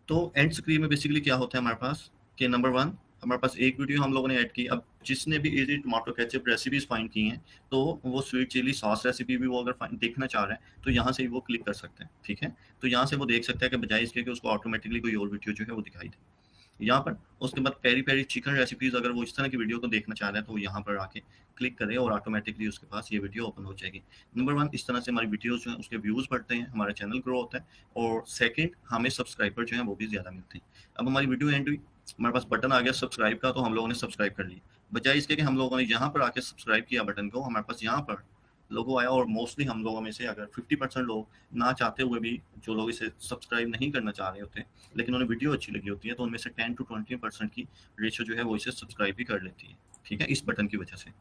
तो एंड स्क्रीन में बेसिकली क्या होता है हमारे पास कि नंबर 1 हमारे पास एक वीडियो हम लोगों ने ऐड की। अब जिसने भी easy tomato ketchup recipes find की हैं तो वो स्वीट चिली सॉस रेसिपी भी वो अगर देखना चाह रहे हैं तो यहाँ से वो क्लिक कर सकते हैं, ठीक है। तो यहाँ से वो देख सकता है कि बजाय इसके कि उसको ऑटोमेटिकली कोई और वीडियो जो है वो दिखाई दे यहाँ पर। उसके बाद पेरी पेरी चिकन रेसिपीज, अगर वो इस तरह की वीडियो को देखना चाह रहे हैं तो यहाँ पर आके क्लिक करें और ऑटोमेटिकली उसके पास ये वीडियो ओपन हो जाएगी। नंबर 1 इस तरह से हमारी वीडियोस जो हैं उसके व्यूज़ बढ़ते हैं, हमारा चैनल ग्रो होता है, और सेकंड हमें सब्सक्राइबर जो हैं वो भी ज़्यादा मिलते हैं। अब हमारी वीडियो एंड हुई, हमारे पास बटन आ गया सब्सक्राइब का, तो हम लोगों ने सब्सक्राइब कर लिया। बजाय इसके कि हम लोगों ने यहाँ पर आके सब्सक्राइब किया बटन को, हमारे पास यहाँ पर लोगो आया और मोस्टली हम लोगों में से अगर 50% लोग ना चाहते हुए भी, जो लोग इसे सब्सक्राइब नहीं करना चाह रहे होते लेकिन उन्हें वीडियो अच्छी लगी होती है, तो उनमें से 10 to 20% की रेशियो जो है वो इसे सब्सक्राइब भी कर लेती है, ठीक है, इस बटन की वजह से,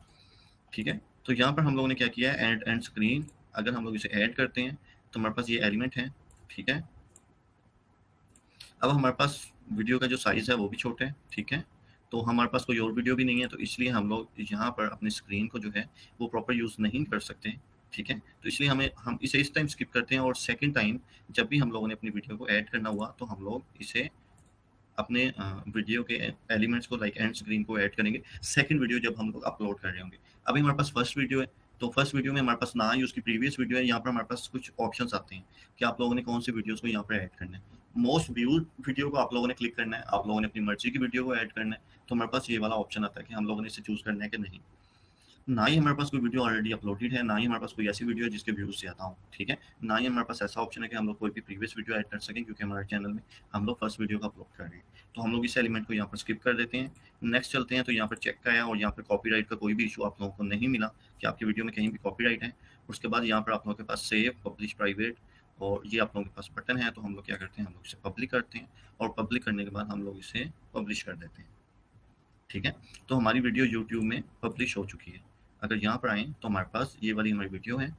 ठीक है। तो यहाँ पर हम लोगों ने क्या किया है, ऐड एंड स्क्रीन, अगर हम लोग इसे ऐड करते हैं तो हमारे पास ये एलिमेंट है, ठीक है। अब हमारे पास वीडियो का जो साइज़ है वो भी छोटा है, ठीक है। तो हमारे पास कोई और वीडियो भी नहीं है, तो इसलिए हम लोग यहाँ पर अपनी स्क्रीन को जो है वो प्रॉपर यूज़ नहीं कर सकते, ठीक है। तो इसलिए हम इसे इस टाइम स्किप करते हैं और सेकंड टाइम जब भी हम लोगों ने अपनी वीडियो को ऐड करना हुआ तो हम लोग इसे अपने वीडियो के एलिमेंट्स को लाइक एंड स्क्रीन को ऐड करेंगे सेकंड वीडियो जब हम लोग अपलोड कर रहे होंगे। अभी हमारे पास फर्स्ट वीडियो है, तो फर्स्ट वीडियो में हमारे पास ना ही उसकी प्रीवियस वीडियो है, यहाँ पर हमारे पास कुछ ऑप्शंस आते हैं कि आप लोगों ने कौन सी वीडियोस को यहाँ पर ऐड करना है। मोस्ट व्यूड वीडियो को आप लोगों ने क्लिक करना है, आप लोगों ने अपनी मर्जी की वीडियो को ऐड करना है, तो हमारे पास ये वाला ऑप्शन आता है कि हम लोगों ने इसे चूज करना है कि नहीं। ना ही हमारे पास कोई वीडियो ऑलरेडी अपलोडेड है, ना ही हमारे पास कोई ऐसी वीडियो है जिसके व्यूज ज़्यादा हो, ठीक है। ना ही हमारे पास ऐसा ऑप्शन है कि हम लोग कोई भी प्रीवियस वीडियो ऐड कर सकें, क्योंकि हमारे चैनल में हम लोग फर्स्ट वीडियो का अपलोड कर रहे हैं। तो हम लोग इस एलिमेंट को यहाँ पर स्किप कर देते हैं। नेक्स्ट चलते हैं, तो यहाँ पर चेक का है और यहाँ पर कॉपीराइट का कोई भी इशू आप लोगों को नहीं मिला कि आपकी वीडियो में कहीं भी कॉपीराइट है। उसके बाद यहाँ पर आप लोगों के पास सेव, पब्लिश, प्राइवेट और ये आप लोगों के पास बटन है, तो हम लोग क्या करते हैं, हम लोग इसे पब्लिक करते हैं और पब्लिक करने के बाद हम लोग इसे पब्लिश कर देते हैं, ठीक है। तो हमारी वीडियो यूट्यूब में पब्लिश हो चुकी है। अगर यहाँ पर आएँ तो हमारे पास ये वाली हमारी वीडियो है,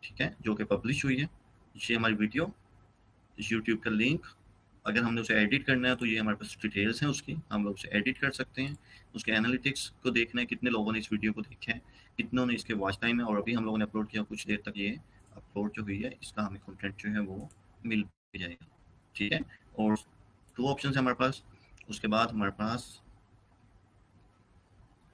ठीक है, जो कि पब्लिश हुई है। ये हमारी वीडियो, यूट्यूब का लिंक, अगर हमने उसे एडिट करना है तो ये हमारे पास डिटेल्स हैं उसकी, हम लोग उसे एडिट कर सकते हैं। उसके एनालिटिक्स को देखना है, कितने लोगों ने इस वीडियो को देखा है, कितनों ने इसके वॉच टाइम है, और अभी हम लोगों ने अपलोड किया कुछ देर तक, ये अपलोड जो हुई है इसका हमें कंटेंट जो है वो मिल भी जाएगा, ठीक है। और 2 ऑप्शंस है हमारे पास। उसके बाद हमारे पास,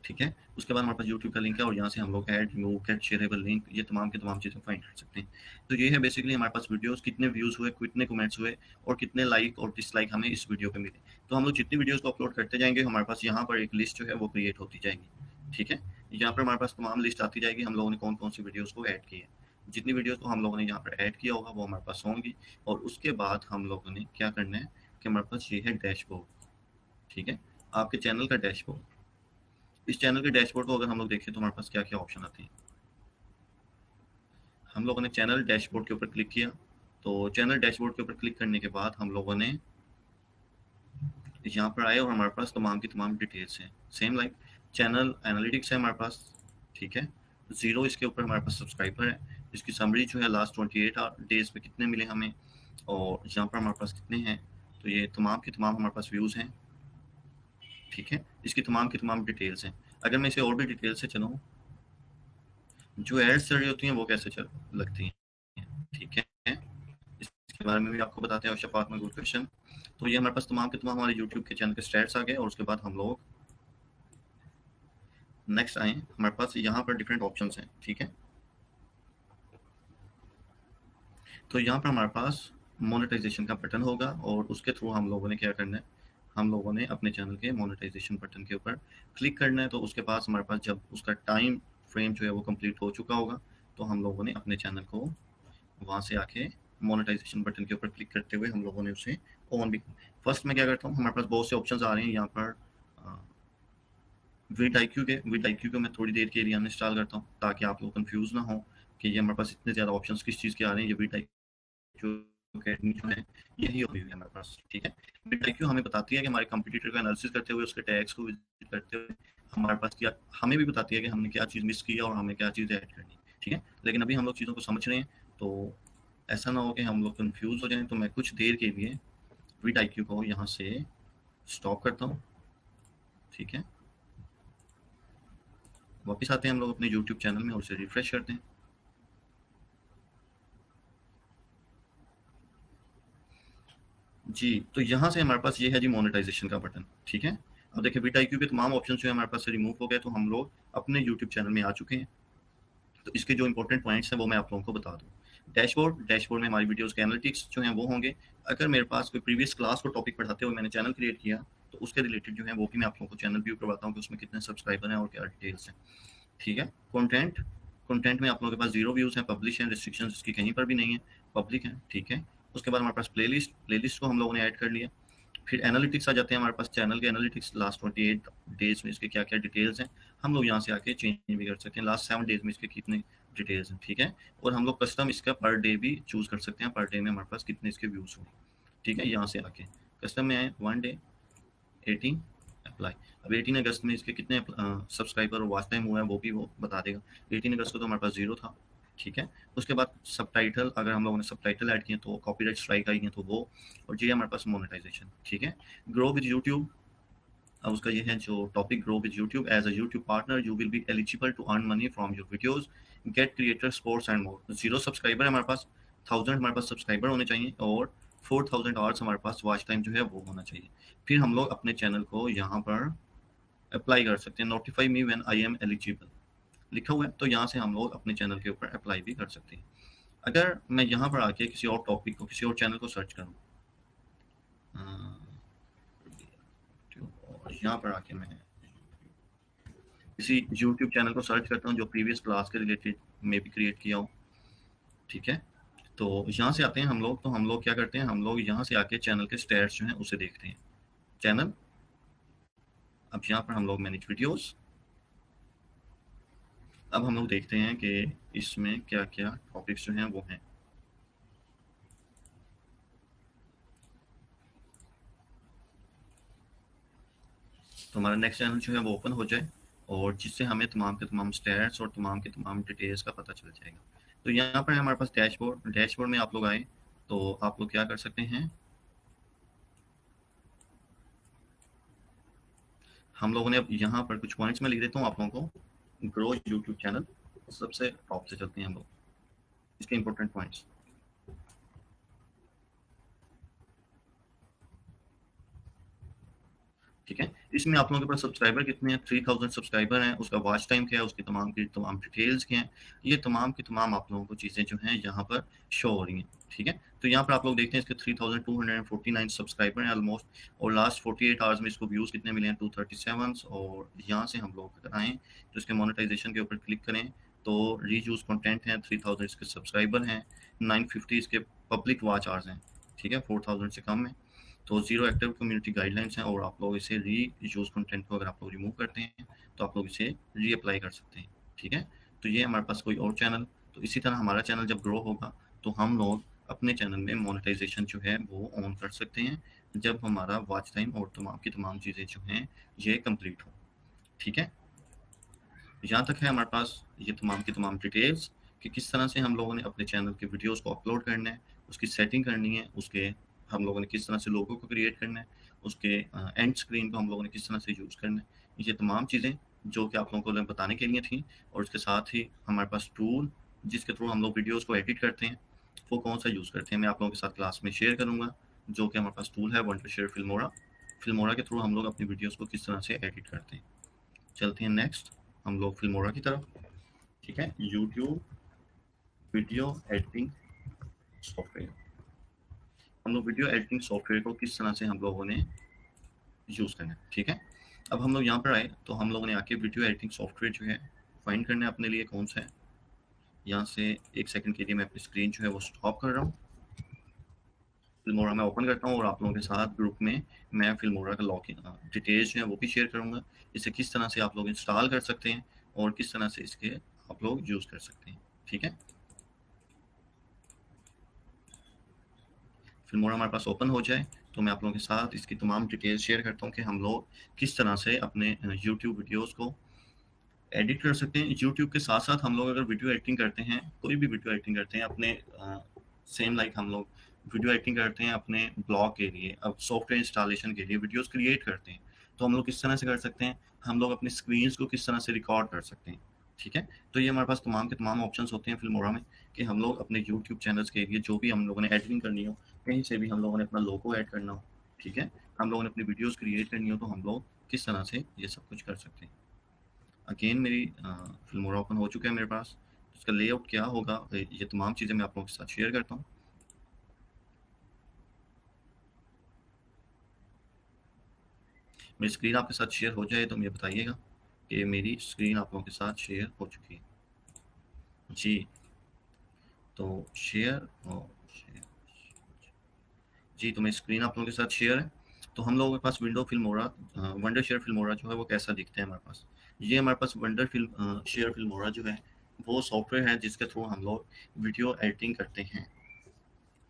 ठीक है, उसके बाद हमारे पास यूट्यूब का लिंक है और यहाँ से हम लोग add, remove, get shareable link, ये तमाम की तमाम चीज़ें फाइंड कर सकते हैं। तो ये है बेसिकली हमारे पास वीडियोस, कितने व्यूज़ हुए, कितने कमेंट्स हुए और कितने लाइक और डिसलाइक हमें इस वीडियो पे मिले। तो हम लोग जितनी वीडियोस को अपलोड करते जाएंगे हमारे पास यहाँ पर एक लिस्ट जो है वो क्रिएट होती जाएगी, ठीक है। यहाँ पर हमारे पास तमाम लिस्ट आती जाएगी, हम लोगों ने कौन कौन सी वीडियोज़ को ऐड की है। जितनी वीडियोज़ को हम लोगों ने यहाँ पर ऐड किया होगा वो हमारे पास होंगी। और उसके बाद हम लोगों ने क्या करना है कि हमारे पास ये है डैशबोर्ड, ठीक है, आपके चैनल का डैशबोर्ड। इस चैनल के डैशबोर्ड को अगर हम लोग देखें तो हमारे पास क्या क्या ऑप्शन आते हैं। हम लोगों ने चैनल डैशबोर्ड के ऊपर क्लिक किया, तो चैनल डैशबोर्ड के ऊपर क्लिक करने के बाद हम लोगों ने यहाँ पर आए और हमारे पास तमाम की तमाम डिटेल्स हैं, सेम लाइक चैनल एनालिटिक्स है हमारे पास, ठीक है। 0 इसके ऊपर हमारे पास सब्सक्राइबर है, इसकी समरी जो है लास्ट 28 डेज में कितने मिले हमें, और यहाँ पर हमारे पास कितने हैं, तो ये तमाम की तमाम हमारे पास व्यूज़ हैं, ठीक है। इसकी तमाम की तमाम डिटेल्स हैं। अगर मैं इसे और भी डिटेल से चलूँ, जो एड्स चल रही होती हैं वो कैसे चल लगती हैं, ठीक है, इसके बारे में भी आपको बताते हैं। शफात में गुड क्वेश्चन। तो ये हमारे पास तमाम के तमाम हमारे यूट्यूब के चैनल के स्टैट्स आ गए और उसके बाद हम लोग नेक्स्ट आए, हमारे पास यहाँ पर डिफरेंट ऑप्शंस हैं, ठीक है। तो यहाँ पर हमारे पास मोनेटाइजेशन का बटन होगा और उसके थ्रू हम लोगों ने क्या करना है, हम लोगों ने अपने चैनल के मोनेटाइजेशन बटन के ऊपर क्लिक करना है। तो उसके पास हमारे पास जब उसका टाइम फ्रेम जो है वो कंप्लीट हो चुका होगा तो हम लोगों ने अपने चैनल को वहाँ से आके मोनेटाइजेशन बटन के ऊपर क्लिक करते हुए हम लोगों ने उसे ऑन भी। फर्स्ट मैं क्या करता हूँ, हमारे पास बहुत से ऑप्शंस आ रहे हैं यहाँ पर। विद आई क्यू को मैं थोड़ी देर के लिए अनइंस्टॉल करता हूँ ताकि आप लोग कंफ्यूज ना हो कि ये हमारे पास इतने ज़्यादा ऑप्शंस किस चीज़ के आ रहे हैं। ये विद आई अकेडमी जो है यही हुई है हमारे पास, ठीक है। विद आई हमें बताती है कि हमारे कंपटीटर का एनालिसिस करते हुए उसके टैग्स को विजिट करते हुए हमारे पास क्या, हमें भी बताती है कि हमने क्या चीज़ मिस की है और हमें क्या चीज़ ऐड करनी है, ठीक है। लेकिन अभी हम लोग चीज़ों को समझ रहे हैं तो ऐसा ना हो कि हम लोग कंफ्यूज हो जाएं। तो मैं कुछ देर के लिए विद आई को यहाँ से स्टॉप करता हूँ, ठीक है। वापस आते हैं हम लोग अपने यूट्यूब चैनल में और उसे रिफ्रेश करते हैं। जी, तो यहाँ से हमारे पास ये है जी मोनेटाइजेशन का बटन, ठीक है। अब देखिए विद आई के तमाम ऑप्शन जो है हमारे पास से रिमूव हो गए, तो हम लोग अपने यूट्यूब चैनल में आ चुके हैं। तो इसके जो इंपॉर्टेंट पॉइंट्स हैं वो मैं आप लोगों को बता दूँ। डैशबोर्ड में हमारी वीडियोस के एनालिटिक्स जो हैं वो होंगे। अगर मेरे पास कोई प्रीवियस क्लास को टॉपिक पढ़ाते हुए मैंने चैनल क्रिएट किया तो उसके रिलेटेड जो है वो भी मैं आप लोगों को चैनल व्यू करवाता हूँ कि उसमें कितने सब्सक्राइबर हैं और क्या डिटेल्स हैं, ठीक है। कंटेंट में आप लोगों के पास 0 व्यूज़ हैं, पब्लिश हैं, रिस्ट्रिक्शंस इसकी कहीं पर भी नहीं है, पब्लिक है, ठीक है। उसके बाद हमारे पास प्लेलिस्ट को हम लोगों ने ऐड कर लिया। फिर एनालिटिक्स आ जाते हैं हमारे पास, चैनल के एनालिटिक्स लास्ट 28 डेज में इसके क्या क्या डिटेल्स हैं हम लोग यहाँ से आके चेंज भी कर सकते हैं। लास्ट 7 डेज में इसके कितने डिटेल्स हैं, ठीक है। और हम लोग कस्टम इसका पर डे भी चूज़ कर सकते हैं, पर डे में हमारे पास कितने इसके व्यूज़ होंगे, ठीक है। यहाँ से आके कस्टम में आए 1 डे 18 अप्लाई। अब 18 अगस्त में इसके कितने सब्सक्राइबर और वॉच टाइम हुआ है वो भी वो बता देगा। 18 अगस्त को तो हमारे पास 0 था, ठीक है। उसके बाद सब टाइटल, अगर हम लोगों ने सब टाइटल ऐड किए तो कॉपीराइट स्ट्राइक आई है तो वो, और ये हमारे पास मोनेटाइजेशन, ठीक है। ग्रो विद यूट्यूब, अब उसका ये है जो topic, grow with YouTube as a YouTube partner you will be eligible to earn money from your videos, get creator sports and more. 0 subscriber है हमारे पास, 1000 हमारे पास सब्सक्राइबर होने चाहिए और 4000 आवर्स हमारे पास वॉच टाइम जो है वो होना चाहिए। फिर हम लोग अपने चैनल को यहाँ पर अप्लाई कर सकते हैं, notify me when I am eligible लिखा हुआ है, तो यहाँ से हम लोग अपने चैनल के ऊपर अप्लाई भी कर सकते हैं। अगर मैं यहाँ पर आके किसी और टॉपिक को, किसी और चैनल को सर्च करूँ, और यहाँ पर आके मैं किसी यूट्यूब चैनल को सर्च करता हूँ जो प्रीवियस क्लास के रिलेटेड में भी क्रिएट किया हो, ठीक है। तो यहाँ से आते हैं हम लोग, तो हम लोग क्या करते हैं, हम लोग यहाँ से आके चैनल के स्टैट्स जो हैं उसे देखते हैं, चैनल। अब यहाँ पर हम लोग मैनेज वीडियोस, अब हम लोग देखते हैं कि इसमें क्या क्या टॉपिक्स जो हैं वो हैं। तो हमारा नेक्स्ट चैनल जो है वो ओपन हो जाए और जिससे हमें तमाम के तमाम स्टैट्स और तमाम के तमाम डिटेल्स का पता चल जाएगा। तो यहाँ पर हमारे पास डैशबोर्ड, डैशबोर्ड में आप लोग आए तो आप लोग क्या कर सकते हैं, हम लोगों ने अब यहाँ पर कुछ पॉइंट्स में लिख देता हूँ आप लोगों को। ग्रो यूट्यूब चैनल, सबसे टॉप से चलते हैं हम लोग, इसके इंपॉर्टेंट पॉइंट्स, ठीक है। इसमें आप लोगों के पास सब्सक्राइबर कितने हैं, 3000 सब्सक्राइबर हैं, उसका वॉच टाइम क्या है, उसकी तमाम की तमाम डिटेल्स क्या हैं, ये तमाम की तमाम आप लोगों को चीज़ें जो हैं यहाँ पर शो हो रही हैं, ठीक है। तो यहाँ पर आप लोग देखते हैं इसके 3249 सब्सक्राइबर हैं ऑलमोस्ट, और लास्ट 48 आवर्स में इसको व्यूज़ कितने मिले हैं, 237। और यहाँ से हम लोग अगर आएँ तो इसके मोनेटाइजेशन के ऊपर क्लिक करें तो रीयूज कंटेंट हैं, 3000 इसके सब्सक्राइबर हैं, 950 इसके पब्लिक वॉच आवर्स हैं, ठीक है, 4000 से कम है। तो 0 एक्टिव कम्युनिटी गाइडलाइंस हैं, और आप लोग इसे री यूज़ कंटेंट को अगर आप लोग रिमूव करते हैं तो आप लोग इसे री अप्लाई कर सकते हैं, ठीक है। तो ये हमारे पास कोई और चैनल, तो इसी तरह हमारा चैनल जब ग्रो होगा तो हम लोग अपने चैनल में मोनेटाइजेशन जो है वो ऑन कर सकते हैं जब हमारा वॉच टाइम और तमाम की तमाम चीज़ें जो हैं ये कंप्लीट हो, ठीक है। यहाँ तक है हमारे पास ये तमाम की तमाम डिटेल्स कि किस तरह से हम लोगों ने अपने चैनल के वीडियोस को अपलोड करना है, उसकी सेटिंग करनी है, उसके हम लोगों ने किस तरह से लोगों को क्रिएट करना है, उसके एंड स्क्रीन को हम लोगों ने किस तरह से यूज़ करना है, ये तमाम चीज़ें जो कि आप लोगों को बताने के लिए थी। और उसके साथ ही हमारे पास टूल जिसके थ्रू हम लोग वीडियोज़ को एडिट करते हैं वो कौन सा यूज़ करते हैं, मैं आप लोगों के साथ क्लास में शेयर करूँगा। जो कि हमारे पास टूल है वंडरशेयर फिल्मोरा, फिल्मोरा के थ्रू हम लोग अपनी वीडियोज़ को किस तरह से एडिट करते हैं। चलते हैं नेक्स्ट हम लोग फिल्मोरा की तरफ, ठीक है। यूट्यूब वीडियो एडिटिंग सॉफ्टवेयर, हम लोग वीडियो एडिटिंग सॉफ्टवेयर को किस तरह से हम लोगों ने यूज़ करना है, ठीक है। अब हम लोग यहाँ पर आए तो हम लोगों ने आके वीडियो एडिटिंग सॉफ्टवेयर जो है फाइंड करना है अपने लिए कौन सा है। यहाँ से 1 सेकंड के लिए मैं अपनी स्क्रीन जो है वो स्टॉप कर रहा हूँ, फिल्मोरा मैं ओपन करता हूँ और आप लोगों के साथ ग्रुप में मैं फिल्मोरा का लॉगिन डिटेल्स जो है वो भी शेयर करूँगा, इसे किस तरह से आप लोग इंस्टॉल कर सकते हैं और किस तरह से इसके आप लोग यूज़ कर सकते हैं, ठीक है। फिल्मोरा हमारे पास ओपन हो जाए तो मैं आप लोगों के साथ इसकी तमाम डिटेल्स शेयर करता हूँ कि हम लोग किस तरह से अपने यूट्यूब वीडियोस को एडिट कर सकते हैं। यूट्यूब के साथ साथ हम लोग अगर वीडियो एडिटिंग करते हैं, कोई भी वीडियो एडिटिंग करते हैं अपने सेम लाइक हम लोग वीडियो एडिटिंग करते हैं अपने ब्लॉग के लिए, अब सॉफ्टवेयर इंस्टॉलेशन के लिए वीडियोस क्रिएट करते हैं, तो हम लोग किस तरह से कर सकते हैं, हम लोग अपनी स्क्रीन्स को किस तरह से रिकॉर्ड कर सकते हैं, ठीक है। तो ये हमारे पास तमाम के तमाम ऑप्शंस होते हैं फिल्मोरा में कि हम लोग अपने यूट्यूब चैनल्स के लिए जो भी हम लोगों ने एडिटिंग करनी हो, कहीं से भी हम लोगों ने अपना लोगो ऐड करना हो, ठीक है, हम लोगों ने अपनी वीडियोस क्रिएट करनी हो, तो हम लोग किस तरह से ये सब कुछ कर सकते हैं। अगेन मेरी फिल्मोरा ओपन हो चुका है मेरे पास, इसका लेआउट क्या होगा ये तमाम चीज़ें मैं आप लोगों के साथ शेयर करता हूँ। मेरी स्क्रीन आपके साथ शेयर हो जाए तो मुझे बताइएगा कि मेरी स्क्रीन आप लोगों के साथ शेयर हो चुकी है जी। तो शेयर और शेयर जी, तो मेरी स्क्रीन आप लोगों के साथ शेयर है। तो हम लोगों के पास window Filmora Wondershare Filmora जो है वो कैसा दिखता है हमारे पास, ये हमारे पास वंडर फिल्म शेयर फिल्मोरा जो है वो सॉफ्टवेयर है जिसके थ्रू हम लोग वीडियो एडिटिंग करते हैं।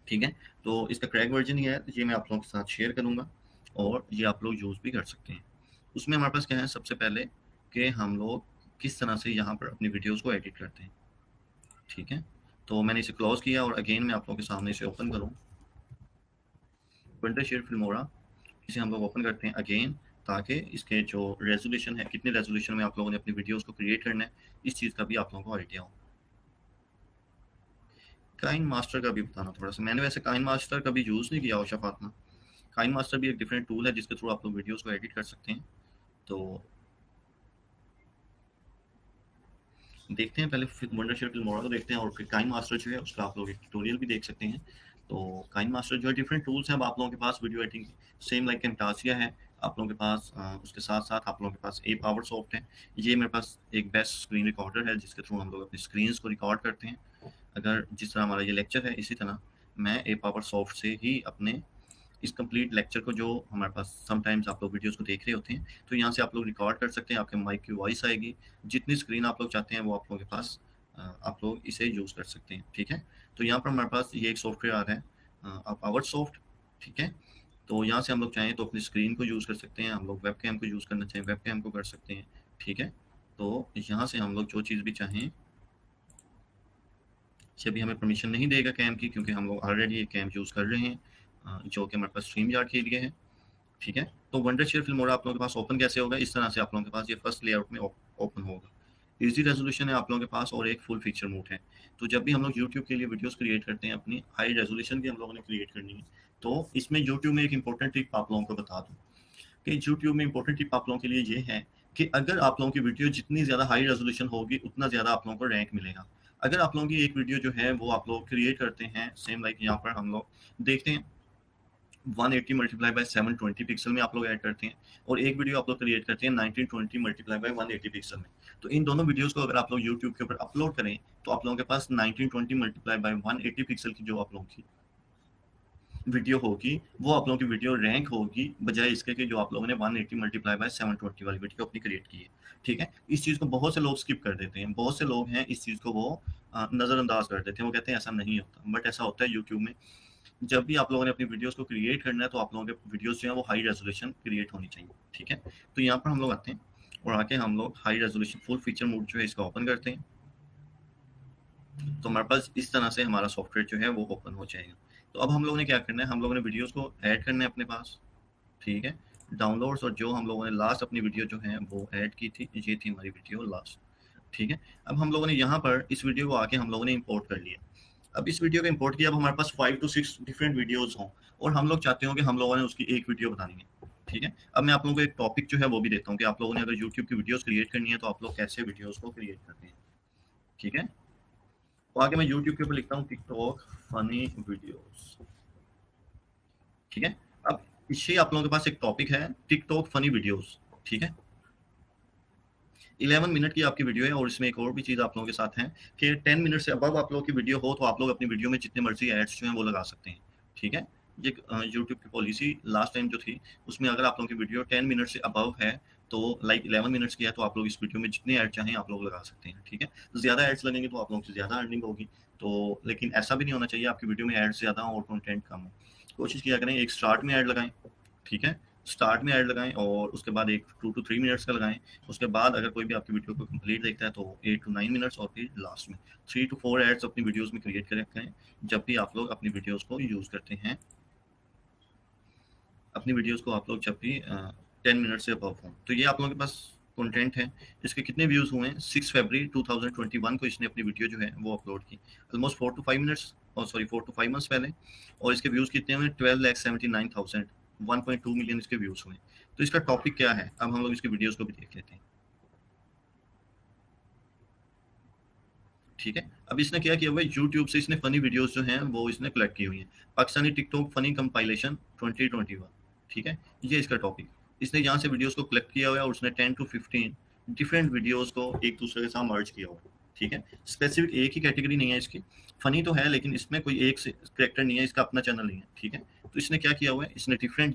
ठीक है, तो इसका क्रैक वर्जन ही है, ये मैं आप लोगों के साथ शेयर करूंगा और ये आप लोग यूज़ भी कर सकते हैं। उसमें हमारे पास क्या है, सबसे पहले कि हम लोग किस तरह से यहाँ पर अपनी वीडियोस को एडिट करते हैं। ठीक है, तो मैंने इसे क्लोज किया और अगेन मैं आप लोगों के सामने इसे ओपन करूँ, वंडरशीर फिल्मोरा, इसे हम लोग ओपन करते हैं अगेन, ताकि इसके जो रेजोल्यूशन है, कितने रेजोल्यूशन में आप लोगों ने अपनी वीडियोस को क्रिएट करना है, इस चीज़ का भी आप लोगों को आइडिया हो। काइन मास्टर का भी बताना थोड़ा सा, मैंने वैसे काइन मास्टर कभी यूज़ नहीं किया औशा फातमा। काइन मास्टर भी एक डिफरेंट टूल है जिसके थ्रू आप लोग वीडियोस को एडिट कर सकते हैं। तो देखते हैं, पहले वंडरशीर फिल्मोरा को देखते हैं और फिर काइन मास्टर जो है उसका आप लोग एक ट्यूटोरियल भी देख सकते हैं। तो काइन मास्टर जो है, डिफरेंट टूल्स हैं अब आप लोगों के पास video editing, same like Camtasia है आप लोगों के पास, उसके साथ साथ आप लोगों के पास ए पावर सॉफ्ट है। ये मेरे पास एक बेस्ट स्क्रीन रिकॉर्डर है जिसके थ्रू हम लोग अपनी स्क्रीन्स को रिकॉर्ड करते हैं। अगर जिस तरह हमारा ये लेक्चर है, इसी तरह मैं ए पावर सॉफ्ट से ही अपने इस कंप्लीट लेक्चर को, जो हमारे पास समटाइम्स आप लोग वीडियोस को देख रहे होते हैं, तो यहाँ से आप लोग रिकॉर्ड कर सकते हैं, आपके माइक की वॉइस आएगी, जितनी स्क्रीन आप लोग चाहते हैं वो आप लोगों के पास, आप लोग इसे यूज़ कर सकते हैं। ठीक है, तो यहाँ पर हमारे पास ये एक सॉफ्टवेयर आ रहा है, पावर सॉफ्ट। ठीक है, तो यहाँ से हम लोग चाहें तो अपनी स्क्रीन को यूज़ कर सकते हैं, हम लोग वेब कैम को यूज़ करना चाहें वेब कैम को कर सकते हैं। ठीक है, तो यहाँ से हम लोग जो चीज़ भी चाहें, से भी हमें परमिशन नहीं देगा कैम की, क्योंकि हम लोग ऑलरेडी ये कैम यूज़ कर रहे हैं, जो कि हमारे पास स्ट्रीम यार्ड के लिए है। ठीक है, तो वंडरशीर फिल्मोरा आप लोगों के पास ओपन कैसे होगा, इस तरह से आप लोगों के पास ये फर्स्ट लेआउट में ओपन होगा। इजी रेजोल्यूशन है आप लोगों के पास और एक फुल फीचर मोड है। तो जब भी हम लोग यूट्यूब के लिए वीडियोस क्रिएट करते हैं, अपनी हाई रेजोल्यूशन की हम लोगों ने क्रिएट करनी है, तो इसमें यूट्यूब में एक इंपॉर्टेंट टिप आप लोगों को बता दूँ कि यूट्यूब में इंपॉर्टेंट टिप आप लोगों के लिए ये है कि अगर आप लोगों की वीडियो जितनी ज़्यादा हाई रेजोल्यूशन होगी, उतना ज़्यादा आप लोगों को रैंक मिलेगा। अगर आप लोगों की एक वीडियो जो है वो आप लोग क्रिएट करते हैं, सेम लाइक यहाँ पर हम लोग देखते हैं 180 मल्टीप्लाई बाय 720 पिक्सल में आप लोग ऐड करते हैं, और एक वीडियो आप लोग क्रिएट करते हैं 1920 मल्टीप्लाई बाय 180 पिक्सल में। तो इन दोनों वीडियोस को अगर आप लोग यूट्यूब के ऊपर अपलोड करें, तो आप लोगों के पास 1920 मल्टीप्लाई बाय 180 पिक्सल की जो आप लोगों की वीडियो होगी, वो आप लोगों की वीडियो रैंक होगी, बजाय इसके कि जो आप लोगों ने 180 मल्टीप्लाई बाय 720 वाली वीडियो अपनी क्रिएट की है। ठीक है, इस चीज़ को बहुत से लोग स्किप कर देते हैं, बहुत से लोग हैं इस चीज़ को वो नज़रअंदाज कर देते हैं, वो कहते हैं ऐसा नहीं होता, बट ऐसा होता है यूट्यूब में। जब भी आप लोगों ने अपनी वीडियोस को क्रिएट करना है, तो आप लोगों के वीडियोस जो है वो हाई रेजोल्यूशन क्रिएट होनी चाहिए। ठीक है, तो यहाँ पर हम लोग आते हैं और आके हम लोग high resolution full feature mode जो है इसका ओपन करते हैं, तो हमारे पास इस तरह से हमारा सॉफ्टवेयर जो है वो ओपन हो जाएगा। तो अब हम लोगों ने क्या करना है, हम लोगों ने वीडियोस को ऐड करना है अपने पास। ठीक है, डाउनलोड्स, और जो हम लोगों ने लास्ट अपनी वीडियो जो है वो ऐड की थी, ये थी हमारी वीडियो लास्ट। ठीक है, अब हम लोगों ने यहाँ पर इस वीडियो को आके हम लोगों ने इंपोर्ट कर लिया। अब इस वीडियो को इंपोर्ट किया, अब हमारे पास 5 to 6 डिफरेंट वीडियोस हों, और हम लोग चाहते हो कि हम लोगों ने उसकी एक वीडियो बनानी है। ठीक है, अब मैं आप लोगों को एक टॉपिक जो है वो भी देता हूँ कि आप लोगों ने अगर यूट्यूब की वीडियोस क्रिएट करनी है, तो आप लोग कैसे वीडियोस को क्रिएट करते हैं। ठीक है, तो आगे मैं यूट्यूब के ऊपर लिखता हूँ टिकटॉक फनी वीडियोस। ठीक है, अब इससे आप लोगों के पास एक टॉपिक है, टिकटॉक फनी वीडियोस। ठीक है, 11 मिनट की आपकी वीडियो है, और इसमें एक और भी चीज़ आप लोगों के साथ है कि 10 मिनट से अबव आप लोगों की वीडियो हो, तो आप लोग अपनी वीडियो में जितने मर्जी एड्स जो हैं वो लगा सकते हैं। ठीक है, ये यूट्यूब की पॉलिसी लास्ट टाइम जो थी, उसमें अगर आप लोगों की वीडियो 10 मिनट से अबव है, तो लाइक 11 मिनट्स की है, तो आप लोग इस वीडियो में जितने ऐड चाहें आप लोग लगा सकते हैं। ठीक है, ज़्यादा एड्स लगेंगे तो आप लोगों की ज़्यादा अर्निंग होगी, तो लेकिन ऐसा भी नहीं होना चाहिए आपकी वीडियो में एड्स ज़्यादा हो और कंटेंट कम हो। कोशिश किया करें एक स्टार्ट में ऐड लगाएं। ठीक है, स्टार्ट में ऐड लगाएं और उसके बाद एक 2 to 3 मिनट्स का लगाएं। उसके बाद अगर कोई भी आपकी वीडियो को कंप्लीट देखता है, तो 8 to 9 मिनट्स, और फिर लास्ट में 3 to 4 एड्स अपनी वीडियोस में क्रिएट करें जब भी आप लोग अपनी वीडियोस को यूज़ करते हैं। अपनी वीडियोस को आप लोग जब भी 10 मिनट से अबव हों, तो ये आप लोगों के पास कंटेंट है। इसके कितने व्यूज़ हुए हैं, 6 फरवरी 2021 को इसने अपनी वीडियो जो है वो अपलोड की, ऑलमोस्ट 4 to 5 मिनट्स, और सॉरी 4 to 5 मंथ्स पहले, और इसके व्यूज़ कितने हुए, 12,79,000, 1.2 मिलियन इसके व्यूज़ हुए। तो इसका टॉपिक क्या है, अब हम लोग इसकी वीडियोस को भी देख लेते हैं। ठीक है, अब इसने क्या किया हुआ है, यूट्यूब से इसने फनी वीडियोस जो हैं वो इसने कलेक्ट की हुई हैं, पाकिस्तानी टिकटॉक फनी कंपाइलेशन 2021। ठीक है, ये इसका टॉपिक, इसने यहाँ से वीडियोस को कलेक्ट किया हुआ है, और उसने 10 to 15 डिफरेंट वीडियोस को एक दूसरे के साथ मर्ज किया हुआ है। ठीक है, स्पेसिफिक एक ही कैटेगरी नहीं है इसकी, फनी तो है लेकिन इसमें कोई एक से करेक्टर नहीं है, इसका अपना चैनल नहीं है। ठीक है, तो इसने क्या किया हुआ है, इसने डिफरेंट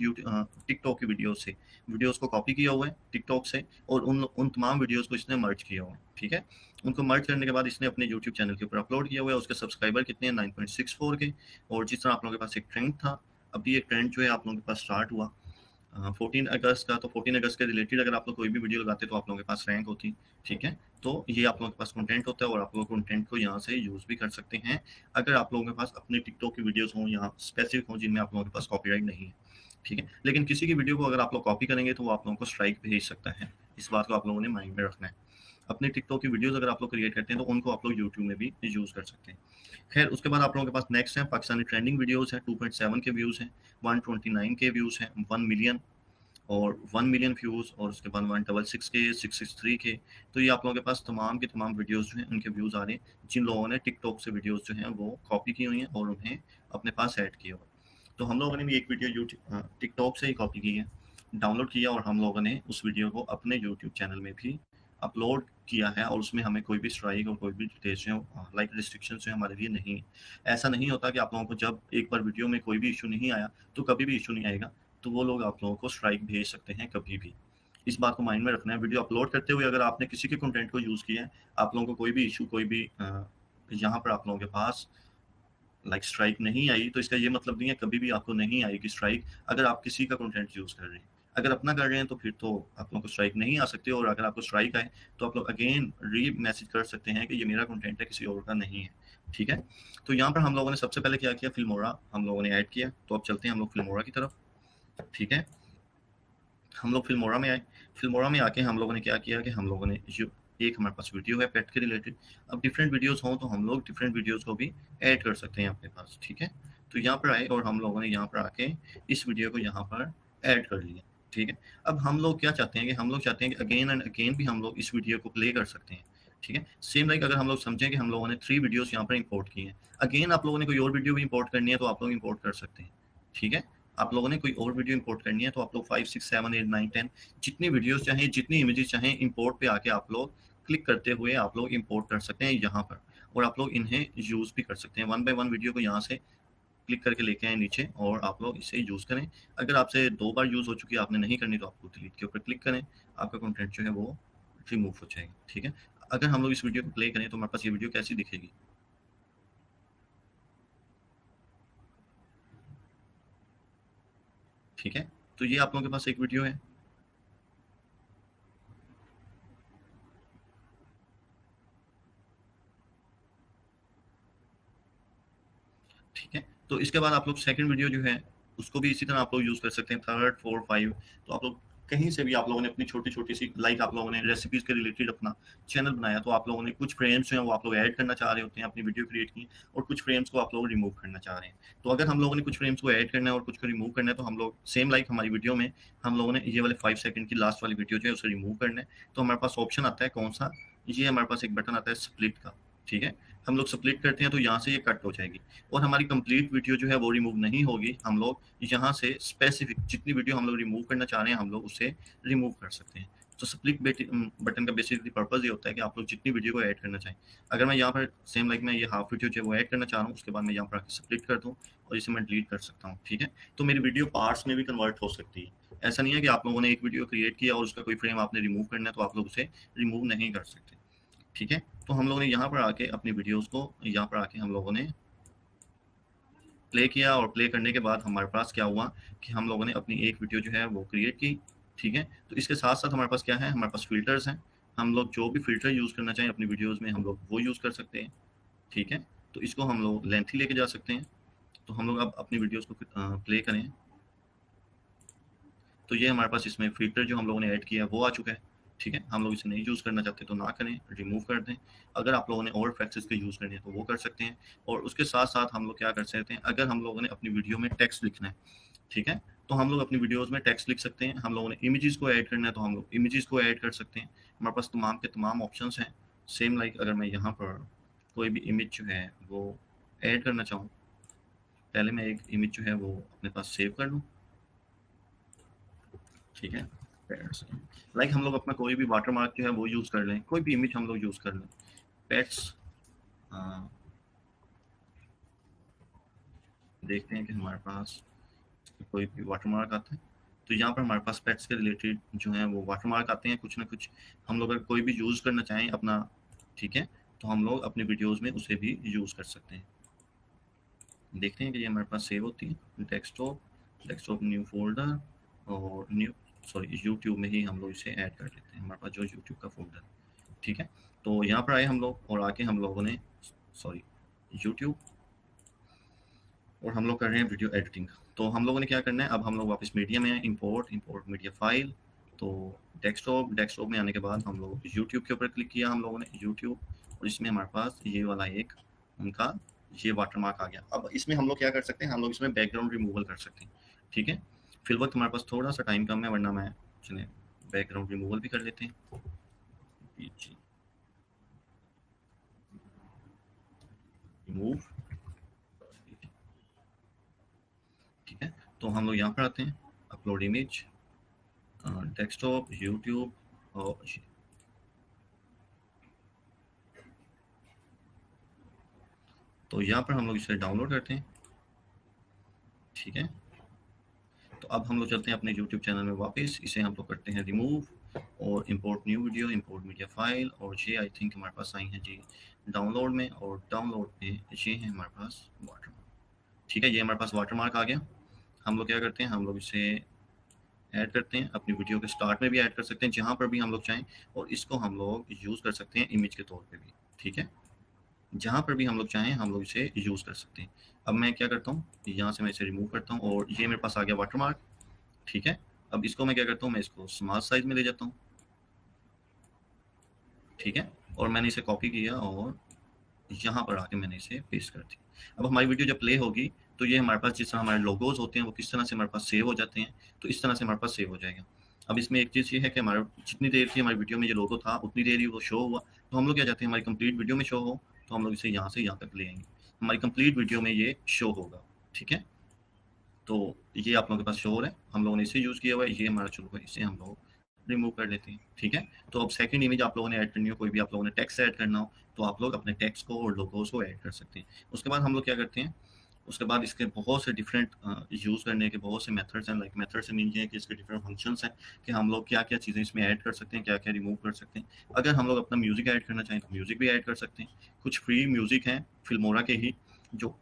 टिकटॉक की वीडियोस को कॉपी किया हुआ है टिकटॉक से, और उन तमाम वीडियोस को इसने मर्ज किया हुआ है। ठीक है, उनको मर्ज करने के बाद इसने अपने यूट्यूब चैनल के ऊपर अपलोड किया हुआ है। उसके सब्सक्राइबर कितने हैं, 9.64 के। और जिस तरह आप लोगों के पास एक ट्रेंड था, अभी एक ट्रेंड जो है आप लोगों के पास स्टार्ट हुआ 14 अगस्त का, तो 14 अगस्त के रिलेटेड अगर आप लोग कोई भी वीडियो लगाते तो आप लोगों के पास रैंक होती। ठीक है, तो ये आप लोगों के पास कंटेंट होता है और आप लोग कंटेंट को यहाँ से यूज भी कर सकते हैं अगर आप लोगों के पास अपने टिकटॉक की वीडियोस हों या स्पेसिफिक हों जिनमें आप लोगों के पास कॉपीराइट नहीं है। ठीक है, लेकिन किसी की वीडियो को अगर आप लोग कॉपी करेंगे तो वो आप लोगों को स्ट्राइक भेज सकता है। इस बात को आप लोगों ने माइंड में रखना है। अपने टिकटॉक की वीडियोस अगर आप लोग क्रिएट करते हैं तो उनको आप लोग यूट्यूब में भी यूज कर सकते हैं। खैर, उसके बाद आप लोगों के पास नेक्स्ट है पाकिस्तानी ट्रेंडिंग वीडियोस है। 2.7 के व्यूज हैं, 129 के व्यूज हैं, 1 मिलियन और 1 मिलियन व्यूज, और उसके बाद 166 के, 663 के। तो ये आप लोगों के पास तमाम के तमाम वीडियोस जो हैं उनके व्यूज आ रहे हैं जिन लोगों ने टिकटॉक से वीडियोस जो हैं वो कॉपी की हुई हैं और उन्हें अपने पास ऐड किया हुआ है। तो हम लोगों ने भी एक वीडियो यूट्यूब टिकटॉक से ही कॉपी की है, डाउनलोड किया, और हम लोगों ने उस वीडियो को अपने यूट्यूब चैनल में भी अपलोड किया है, और उसमें हमें कोई भी स्ट्राइक और कोई भी डिटेल्स जो लाइक रिस्ट्रिक्शंस जो हमारे लिए नहीं है। ऐसा नहीं होता कि आप लोगों को जब एक बार वीडियो में कोई भी इशू नहीं आया तो कभी भी इशू नहीं आएगा, तो वो लोग आप लोगों को स्ट्राइक भेज सकते हैं कभी भी। इस बात को माइंड में रखना है। वीडियो अपलोड करते हुए अगर आपने किसी के कंटेंट को यूज़ किया है, आप लोगों को कोई भी इशू, कोई भी यहाँ पर आप लोगों के पास लाइक स्ट्राइक नहीं आई, तो इसका ये मतलब नहीं है कभी भी आपको नहीं आएगी स्ट्राइक अगर आप किसी का कंटेंट यूज़ कर रहे हैं। अगर अपना कर रहे हैं तो फिर तो आप लोगों को स्ट्राइक नहीं आ सकती, और अगर आपको स्ट्राइक आए तो आप लोग अगेन री मैसेज कर सकते हैं कि ये मेरा कंटेंट है, किसी और का नहीं है। ठीक है, तो यहाँ पर हम लोगों ने सबसे पहले क्या किया, फिल्मोरा हम लोगों ने ऐड किया। तो अब चलते हैं हम लोग फिल्मोरा की तरफ। ठीक है, हम लोग फिल्मोरा में आए। फिल्मोरा में आके हम लोगों ने क्या किया कि हम लोगों ने जो एक हमारे पास वीडियो है पेट के रिलेटेड, अब डिफरेंट वीडियोस हों तो हम लोग डिफरेंट वीडियोस को भी ऐड कर सकते हैं अपने पास। ठीक है, तो यहाँ पर आए और हम लोगों ने यहाँ पर आके इस वीडियो को यहाँ पर ऐड कर लिया। ठीक है, अब हम लोग क्या चाहते हैं कि हम लोग चाहते हैं कि अगेन एंड अगेन भी हम लोग इस वीडियो को प्ले कर सकते हैं। ठीक है, सेम लाइक अगर हम लोग समझें कि हम लोगों ने 3 वीडियोस यहाँ पर इंपोर्ट किए हैं, अगेन आप लोगों ने कोई और वीडियो भी इंपोर्ट करनी है तो आप लोग इंपोर्ट कर सकते हैं। ठीक है, आप लोगों ने कोई और वीडियो इंपोर्ट करनी है तो आप लोग 5, 6, 7, 8, 9, 10 जितनी वीडियोस चाहें, जितनी इमेजेस चाहें, इंपोर्ट पे आके आप लोग क्लिक करते हुए आप लोग इंपोर्ट कर सकते हैं यहाँ पर, और आप लोग इन्हें यूज़ भी कर सकते हैं। वन बाय वन वीडियो को यहाँ से क्लिक करके लेके आए नीचे और आप लोग इसे यूज़ करें। अगर आपसे 2 बार यूज़ हो चुकी है, आपने नहीं करनी, तो आपको डिलीट के ऊपर क्लिक करें, आपका कंटेंट जो है वो रिमूव हो जाएगा। ठीक है, अगर हम लोग इस वीडियो को प्ले करें तो हमारे पास ये वीडियो कैसी दिखेगी। ठीक है, तो ये आप लोगों के पास एक वीडियो है। ठीक है, तो इसके बाद आप लोग सेकंड वीडियो जो है उसको भी इसी तरह आप लोग यूज़ कर सकते हैं। थर्ड, फोर्थ, 5, तो आप लोग कहीं से भी आप लोगों ने अपनी छोटी-छोटी सी लाइक आप लोगों ने रेसिपीज़ के रिलेटेड अपना चैनल बनाया, तो आप लोगों ने कुछ फ्रेम्स जो हैं वो आप लोग ऐड करना चाह रहे होते हैं, अपनी वीडियो क्रिएट की, और कुछ फ्रेम्स को आप लोग रिमूव करना चाह रहे हैं। तो अगर हम लोगों ने कुछ फ्रेम्स को ऐड करना है और कुछ को रिमूव करना है, तो हम लोग सेम लाइक हमारी वीडियो में हम लोगों ने ये वाले 5 सेकंड की लास्ट वाली वीडियो जो है उसे रिमूव करना है। तो हमारे पास ऑप्शन आता है कौन-सा, ये हमारे पास एक बटन आता है स्प्लिट का। ठीक है, हम लोग स्प्लिट करते हैं तो यहाँ से ये कट हो जाएगी, और हमारी कंप्लीट वीडियो जो है वो रिमूव नहीं होगी। हम लोग यहाँ से स्पेसिफिक जितनी वीडियो हम लोग रिमूव करना चाह रहे हैं हम लोग उसे रिमूव कर सकते हैं। तो स्प्लिट बटन का बेसिकली पर्पस ये होता है कि आप लोग जितनी वीडियो को ऐड करना चाहें, अगर मैं यहाँ पर सेम लाइक मैं ये हाफ वीडियो जो है वो ऐड करना चाह रहा हूँ, उसके बाद मैं यहाँ पर आके स्प्लिट कर दूँ और इसे मैं डिलीट कर सकता हूँ। ठीक है, तो मेरी वीडियो पार्ट्स में भी कन्वर्ट हो सकती है। ऐसा नहीं है कि आप लोगों ने एक वीडियो क्रिएट किया और उसका कोई फ्रेम आपने रिमूव करना है तो आप लोग उसे रिमूव नहीं कर सकते। ठीक है, तो हम लोगों ने यहाँ पर आके अपनी वीडियोस को यहाँ पर आके हम लोगों ने प्ले किया, और प्ले करने के बाद हमारे पास क्या हुआ कि हम लोगों ने अपनी एक वीडियो जो है वो क्रिएट की। ठीक है, तो इसके साथ साथ हमारे पास क्या है, हमारे पास फ़िल्टर्स हैं। हम लोग जो भी फ़िल्टर यूज़ करना चाहें अपनी वीडियोज़ में हम लोग वो यूज़ कर सकते हैं। ठीक है, तो इसको हम लोग लेंथी लेके जा सकते हैं। तो हम लोग अब अपनी वीडियोज़ को प्ले करें, तो ये हमारे पास इसमें फ़िल्टर जो हम लोगों ने ऐड किया है वो आ चुका है। ठीक है, हम लोग इसे नहीं यूज़ करना चाहते तो ना करें, रिमूव कर दें। अगर आप लोगों ने और इफेक्ट्स इसके यूज़ करने हैं तो वो कर सकते हैं। और उसके साथ-साथ हम लोग क्या कर सकते हैं, अगर हम लोगों ने अपनी वीडियो में टेक्स्ट लिखना है, ठीक है, तो हम लोग अपनी वीडियोज़ में टेक्स्ट लिख सकते हैं। हम लोगों ने इमेजेस को ऐड करना है तो हम लोग इमेजेस को ऐड कर सकते हैं। हमारे पास तमाम के तमाम ऑप्शंस हैं। सेम लाइक अगर मैं यहाँ पर कोई भी इमेज जो है वो ऐड करना चाहूँ, पहले मैं एक इमेज जो है वो अपने पास सेव कर लूँ। ठीक है, पेट्स लाइक हम लोग अपना कोई भी वाटर मार्क जो है वो यूज़ कर लें, कोई भी इमेज हम लोग यूज़ कर लें। पेट्स देखते हैं कि हमारे पास कोई भी वाटरमार्क आता है, तो यहाँ पर हमारे पास पेट्स के रिलेटेड जो है वो वाटरमार्क आते हैं कुछ ना कुछ। हम लोग अगर कोई भी यूज़ करना चाहें अपना, ठीक है, तो हम लोग अपने वीडियोज़ में उसे भी यूज़ कर सकते हैं। देखते हैं कि ये हमारे पास सेव होती है। डेस्कटॉप न्यू फोल्डर, और न्यू सॉरी यूट्यूब में ही हम लोग इसे ऐड कर लेते हैं, हमारे पास जो यूट्यूब का फोल्डर, ठीक है। तो यहाँ पर आए हम लोग और आके हम लोगों ने सॉरी यूट्यूब, और हम लोग कर रहे हैं वीडियो एडिटिंग। तो हम लोगों ने क्या करना है, अब हम लोग वापस मीडिया में, इंपोर्ट मीडिया फाइल। तो डेस्कटॉप में आने के बाद हम लोग यूट्यूब के ऊपर क्लिक किया हम लोगों ने, यूट्यूब, और इसमें हमारे पास ये वाला एक उनका ये वाटरमार्क आ गया। अब इसमें हम लोग क्या कर सकते हैं, हम लोग इसमें बैकग्राउंड रिमूवल कर सकते हैं, ठीक है। फिल वक्त हमारे पास थोड़ा सा टाइम कम है, वरना मैं चलिए बैकग्राउंड रिमूवल भी कर लेते हैं। रिमूव, ठीक है। तो हम लोग यहाँ पर आते हैं, अपलोड इमेज, डेस्कटॉप, यूट्यूब, और तो यहाँ पर हम लोग इसे डाउनलोड करते हैं, ठीक है। तो अब हम लोग चलते हैं अपने YouTube चैनल में वापस, इसे हम लोग करते हैं रिमूव, और import new video, import media file, और ये आई थिंक हमारे पास आई है जी डाउनलोड में, और डाउनलोड में ये है हमारे पास वाटरमार्क, ठीक है। ये हमारे पास वाटरमार्क आ गया। हम लोग क्या करते हैं, हम लोग इसे ऐड करते हैं, अपनी वीडियो के स्टार्ट में भी ऐड कर सकते हैं जहाँ पर भी हम लोग चाहें, और इसको हम लोग यूज़ कर सकते हैं इमेज के तौर पे भी, ठीक है। जहाँ पर भी हम लोग चाहें हम लोग इसे यूज़ कर सकते हैं। अब मैं क्या करता हूँ, यहाँ से मैं इसे रिमूव करता हूँ, और ये मेरे पास आ गया वाटरमार्क, ठीक है। अब इसको मैं क्या करता हूँ, मैं इसको स्मॉल साइज में ले जाता हूँ, ठीक है, और मैंने इसे कॉपी किया और यहाँ पर आके मैंने इसे पेस्ट कर दिया। अब हमारी वीडियो जब प्ले होगी तो ये हमारे पास जिस तरह हमारे लोगोज होते हैं वो किस तरह से हमारे पास सेव हो जाते हैं, तो इस तरह से हमारे पास सेव हो जाएगा। अब इसमें एक चीज़ ये है कि हमारा जितनी देर की हमारी वीडियो में ये लोगो था उतनी देर ही वो शो हुआ, तो हम लोग क्या चाहते हैं हमारी कंप्लीट वीडियो में शो हो, तो हम लोग इसे यहाँ से यहाँ तक ले आएंगे, हमारी कंप्लीट वीडियो में ये शो होगा, ठीक है। तो ये आप लोगों के पास शो हो रहा है, हम लोगों ने इसे यूज़ किया हुआ है, ये हमारा चलो है, इसे हम लोग रिमूव कर लेते हैं, ठीक है। तो अब सेकंड इमेज आप लोगों ने ऐड करनी हो, कोई भी आप लोगों ने टेक्स्ट ऐड करना हो, तो आप लोग अपने टेक्स्ट को और लोगोस को ऐड कर सकते हैं। उसके बाद हम लोग क्या करते हैं, उसके बाद इसके बहुत से डिफरेंट यूज़ करने के बहुत से मेथड्स हैं, लाइक मेथड से मीन ये है कि इसके डिफरेंट फंक्शंस हैं कि हम लोग क्या क्या चीज़ें इसमें ऐड कर सकते हैं, क्या क्या रिमूव कर सकते हैं। अगर हम लोग अपना म्यूज़िक ऐड करना चाहें तो म्यूज़िक भी ऐड कर सकते हैं, कुछ फ्री म्यूज़िक हैं फिल्मोरा के ही जो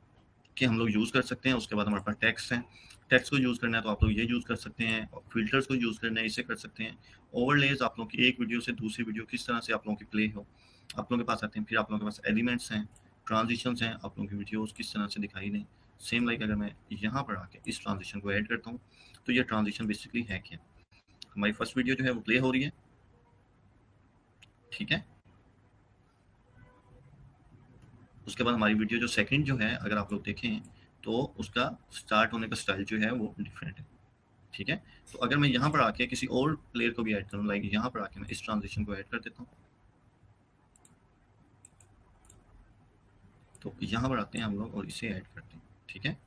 कि हम लोग यूज़ कर सकते हैं। उसके बाद हमारे पास टेक्स्ट हैं, टेक्स्ट को यूज़ करना है तो आप लोग ये यूज़ कर सकते हैं, और फिल्टर्स को यूज़ करना है इसे कर सकते हैं। ओवरलेज आप लोगों की एक वीडियो से दूसरी वीडियो किस तरह से आप लोगों की प्ले हो, आप लोगों के पास आते हैं। फिर आप लोगों के पास एलिमेंट्स हैं, ट्रांजिशंस हैं, आप लोगों की वीडियोस किस तरह से दिखाई दें। सेम लाइक अगर मैं यहाँ पर आके इस ट्रांजिशन को ऐड करता हूँ, तो ये ट्रांजिशन बेसिकली है क्या, हमारी फर्स्ट वीडियो जो है वो प्ले हो रही है, ठीक है। उसके बाद हमारी वीडियो जो सेकंड जो है अगर आप लोग देखें तो उसका स्टार्ट होने का स्टाइल जो है वो डिफरेंट है, ठीक है। तो अगर मैं यहाँ पर आके किसी और प्लेयर को भी ऐड करूँ, लाइक यहाँ पर आके मैं इस ट्रांजिशन को ऐड कर देता हूँ, तो यहाँ पर आते हैं हम लोग और इसे ऐड करते हैं, ठीक है।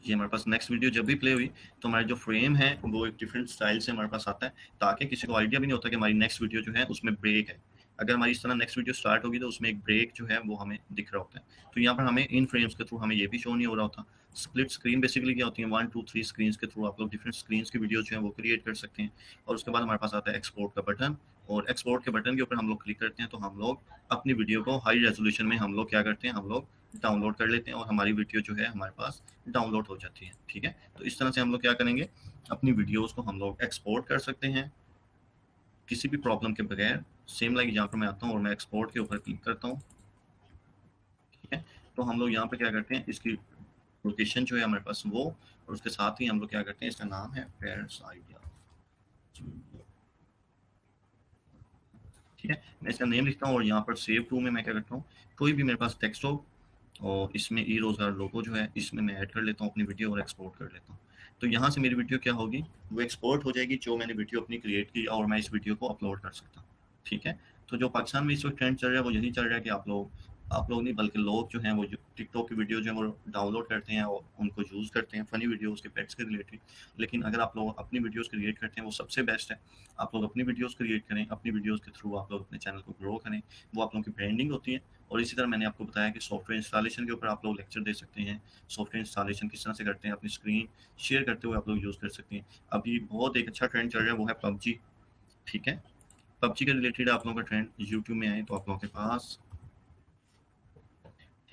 ये हमारे पास नेक्स्ट वीडियो जब भी प्ले हुई तो हमारे जो फ्रेम है वो एक डिफरेंट स्टाइल से हमारे पास आता है, ताकि किसी को आइडिया भी नहीं होता कि हमारी नेक्स्ट वीडियो जो है उसमें ब्रेक है। अगर हमारी इस तरह नेक्स्ट वीडियो स्टार्ट होगी तो उसमें एक ब्रेक जो है वो हमें दिख रहा होता है। तो यहाँ पर हमें इन फ्रेम्स के थ्रू हमें ये भी शो नहीं हो रहा होता। स्प्लिट स्क्रीन बेसिकली क्या होती है, 1 2 3 स्क्रीन के थ्रू आप लोग डिफरेंट स्क्रीन की वीडियो जो है वो क्रिएट कर सकते हैं। और उसके बाद हमारे पास आता है एक्सपोर्ट का बटन, और एक्सपोर्ट के बटन के ऊपर हम लोग क्लिक करते हैं तो हम लोग अपनी वीडियो को हाई रेजोल्यूशन में हम लोग क्या करते हैं, हम लोग डाउनलोड कर लेते हैं, और हमारी वीडियो जो है हमारे पास डाउनलोड हो जाती है, ठीक है। तो इस तरह से हम लोग क्या करेंगे, अपनी वीडियोस को हम लोग एक्सपोर्ट कर सकते हैं किसी भी प्रॉब्लम के बगैर। सेम लाइक यहाँ पर मैं आता हूँ और मैं एक्सपोर्ट के ऊपर क्लिक करता हूँ, ठीक है। तो हम लोग यहाँ पर क्या करते हैं, इसकी लोकेशन जो है हमारे पास वो, और उसके साथ ही हम लोग क्या करते हैं, इसका नाम है पेयर्स आइडिया, ठीक है। मैं इसका नेम लिखता हूँ और यहाँ पर सेव टू में मैं क्या करता हूँ, कोई भी मेरे पास टेक्स्ट हो और इसमें ई रोजगार लोगो जो है इसमें मैं ऐड कर लेता हूँ अपनी वीडियो और एक्सपोर्ट कर लेता हूँ। तो यहाँ से मेरी वीडियो क्या होगी, वो एक्सपोर्ट हो जाएगी जो मैंने वीडियो अपनी क्रिएट की, और मैं इस वीडियो को अपलोड कर सकता हूँ, ठीक है। तो जो पाकिस्तान में इस वक्त ट्रेंड चल रहा है वो यही चल रहा है कि आप लोग नहीं बल्कि लोग जो हैं वो टिकटॉक की वीडियो जो है वो डाउनलोड करते हैं और उनको यूज़ करते हैं फ़नी वीडियोज़ के पेट्स के रिलेटेड। लेकिन अगर आप लोग अपनी वीडियोज़ क्रिएट करते हैं वो सबसे बेस्ट है। आप लोग अपनी वीडियोज़ क्रिएट करें, अपनी वीडियोज़ के थ्रू आप लोग अपने चैनल को ग्रो करें, वो आप लोगों की ब्रांडिंग होती है। और इसी तरह मैंने आपको बताया कि सॉफ्टवेयर इंस्टॉलेशन के ऊपर आप लोग लेक्चर दे सकते हैं, सॉफ्टवेयर इंस्टॉलेशन किस तरह से करते हैं, अपनी स्क्रीन शेयर करते हुए आप लोग यूज़ कर सकते हैं। अभी बहुत एक अच्छा ट्रेंड चल रहा है, वो है पबजी, ठीक है? पबजी के रिलेटेड आप लोगों का ट्रेंड यूट्यूब में आए तो आप लोगों के पास,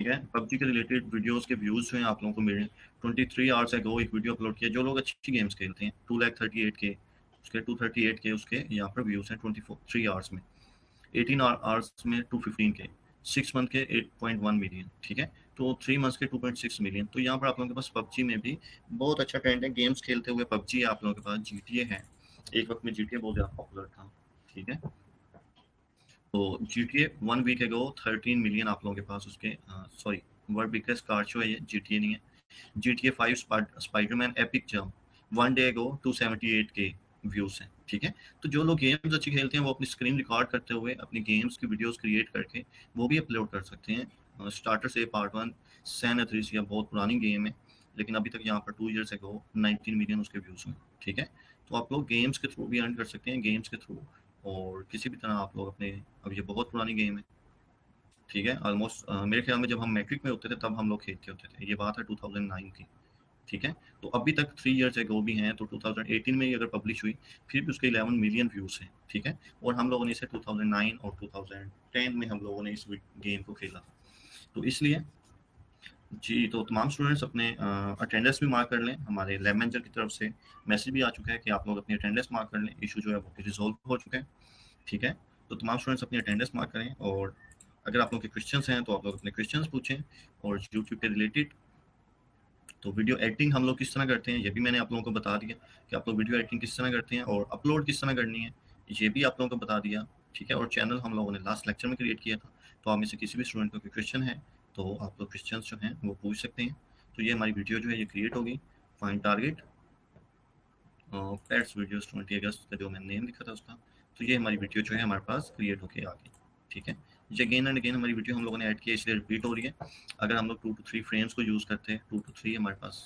ठीक है, पबजी के रिलेटेड वीडियोस के व्यूज जो हैं आप लोगों को मिले। 23 आवर्स अगो एक वीडियो अपलोड किया, जो लोग अच्छी गेम्स खेलते हैं, 2,38 के उसके 238 के उसके यहाँ पर व्यूज हैं 3 आवर्स में, 18 आवर्स में 215 के, 6 मंथ के 8.1 मिलियन, ठीक है? तो 3 मंथ्स के 2.6 मिलियन। तो यहाँ पर आप लोगों के पास पबजी में भी बहुत अच्छा ट्रेंड है, गेम्स खेलते हुए पबजी है, आप लोगों के पास जीटीए है, एक वक्त में जीटीए बहुत ज़्यादा पॉपुलर था, ठीक है? तो GTA 1 वीक अगो 13 मिलियन आप लोगों के पास उसके, sorry, world biggest car show है ये, GTA नहीं है। GTA 5 Spiderman epic jump 1 day ago 278 के व्यूज हैं, ठीक है? तो जो लोग गेम्स अच्छी खेलते हैं वो अपनी स्क्रीन रिकॉर्ड करते हुए अपनी गेम्स की वीडियोस क्रिएट करके वो भी अपलोड कर सकते हैं। स्टार्टर से पार्ट 1 सैन एंड्रियास बहुत पुरानी गेम है, लेकिन अभी तक यहाँ पर 2 इयर्स अगो 19 मिलियन उसके व्यूज हैं, ठीक है? तो आप लोग गेम्स के थ्रू भी अर्न कर सकते हैं, गेम्स के थ्रू, और किसी भी तरह आप लोग अपने, अब ये बहुत पुरानी गेम है, ठीक है? ऑलमोस्ट मेरे ख्याल में जब हम मैट्रिक में होते थे तब हम लोग खेलते होते थे, ये बात है 2009 की, ठीक है? तो अभी तक 3 इयर्स एगो भी हैं, तो 2018 में ही अगर पब्लिश हुई, फिर भी उसके 11 मिलियन व्यूज़ हैं, ठीक है? और हम लोगों ने इसे 2009 और 2010 में हम लोगों ने इस गेम को खेला था। तो इसलिए जी, तो तमाम स्टूडेंट्स अपने अटेंडेंस भी मार्क कर लें, हमारे लैब मैनेजर की तरफ से मैसेज भी आ चुका है कि आप लोग अपनी अटेंडेंस मार्क कर लें, इशू जो है वो रिजॉल्व हो चुका है, ठीक है? तो तमाम स्टूडेंट्स अपनी अटेंडेंस मार्क करें, और अगर आप लोग के क्वेश्चंस हैं तो आप लोग अपने क्वेश्चंस पूछें, और यूट्यूब के रिलेटेड तो वीडियो एडिटिंग हम लोग किस तरह करते हैं ये भी मैंने आप लोगों को बता दिया कि आप लोग वीडियो एडिटिंग किस तरह करते हैं और अपलोड किस तरह करनी है, ये भी आप लोगों को बता दिया, ठीक है? और चैनल हम लोगों ने लास्ट लेक्चर में क्रिएट किया था, तो आप में से किसी भी स्टूडेंट को कोई क्वेश्चन है तो आप लोग क्वेश्चन जो हैं वो पूछ सकते हैं। तो ये हमारी वीडियो जो है ये क्रिएट होगी, फाइंड टारगेट पेट्स वीडियोस 20 अगस्त का जो मैंने नेम लिखा था उसका। तो ये हमारी वीडियो जो है हमारे पास क्रिएट होके आ गई, ठीक है? ये अगेन एंड अगेन हमारी वीडियो हम लोगों ने ऐड की है इसलिए रिपीट हो रही है। अगर हम लोग 2 टू 3 फ्रेम्स को यूज़ करते हैं, 2 टू 3 हमारे पास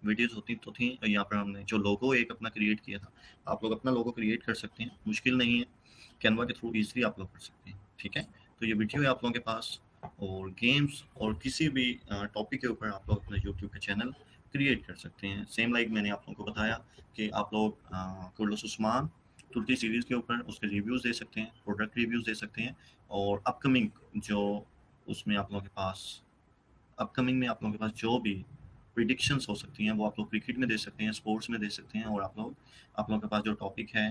वीडियोस होती तो थी, यहाँ पर हमने जो लोगो एक अपना क्रिएट किया था, आप लोग अपना लोगो क्रिएट कर सकते हैं, मुश्किल नहीं है, कैनवा के थ्रू ईजिली आप लोग कर सकते हैं, ठीक है? तो ये वीडियो है आप लोगों के पास, और गेम्स और किसी भी टॉपिक के ऊपर आप लोग अपना यूट्यूब का चैनल क्रिएट कर सकते हैं। सेम लाइक मैंने आप लोगों को बताया कि आप लोग कुर्लुस उस्मान तुर्की सीरीज़ के ऊपर उसके रिव्यूज़ दे सकते हैं, प्रोडक्ट रिव्यूज़ दे सकते हैं, और अपकमिंग जो उसमें आप लोगों के पास, अपकमिंग में आप लोगों के पास जो भी प्रिडिक्शंस हो सकती हैं वो आप लोग क्रिकेट में दे सकते हैं, स्पोर्ट्स में दे सकते हैं, और आप लोगों के पास जो टॉपिक है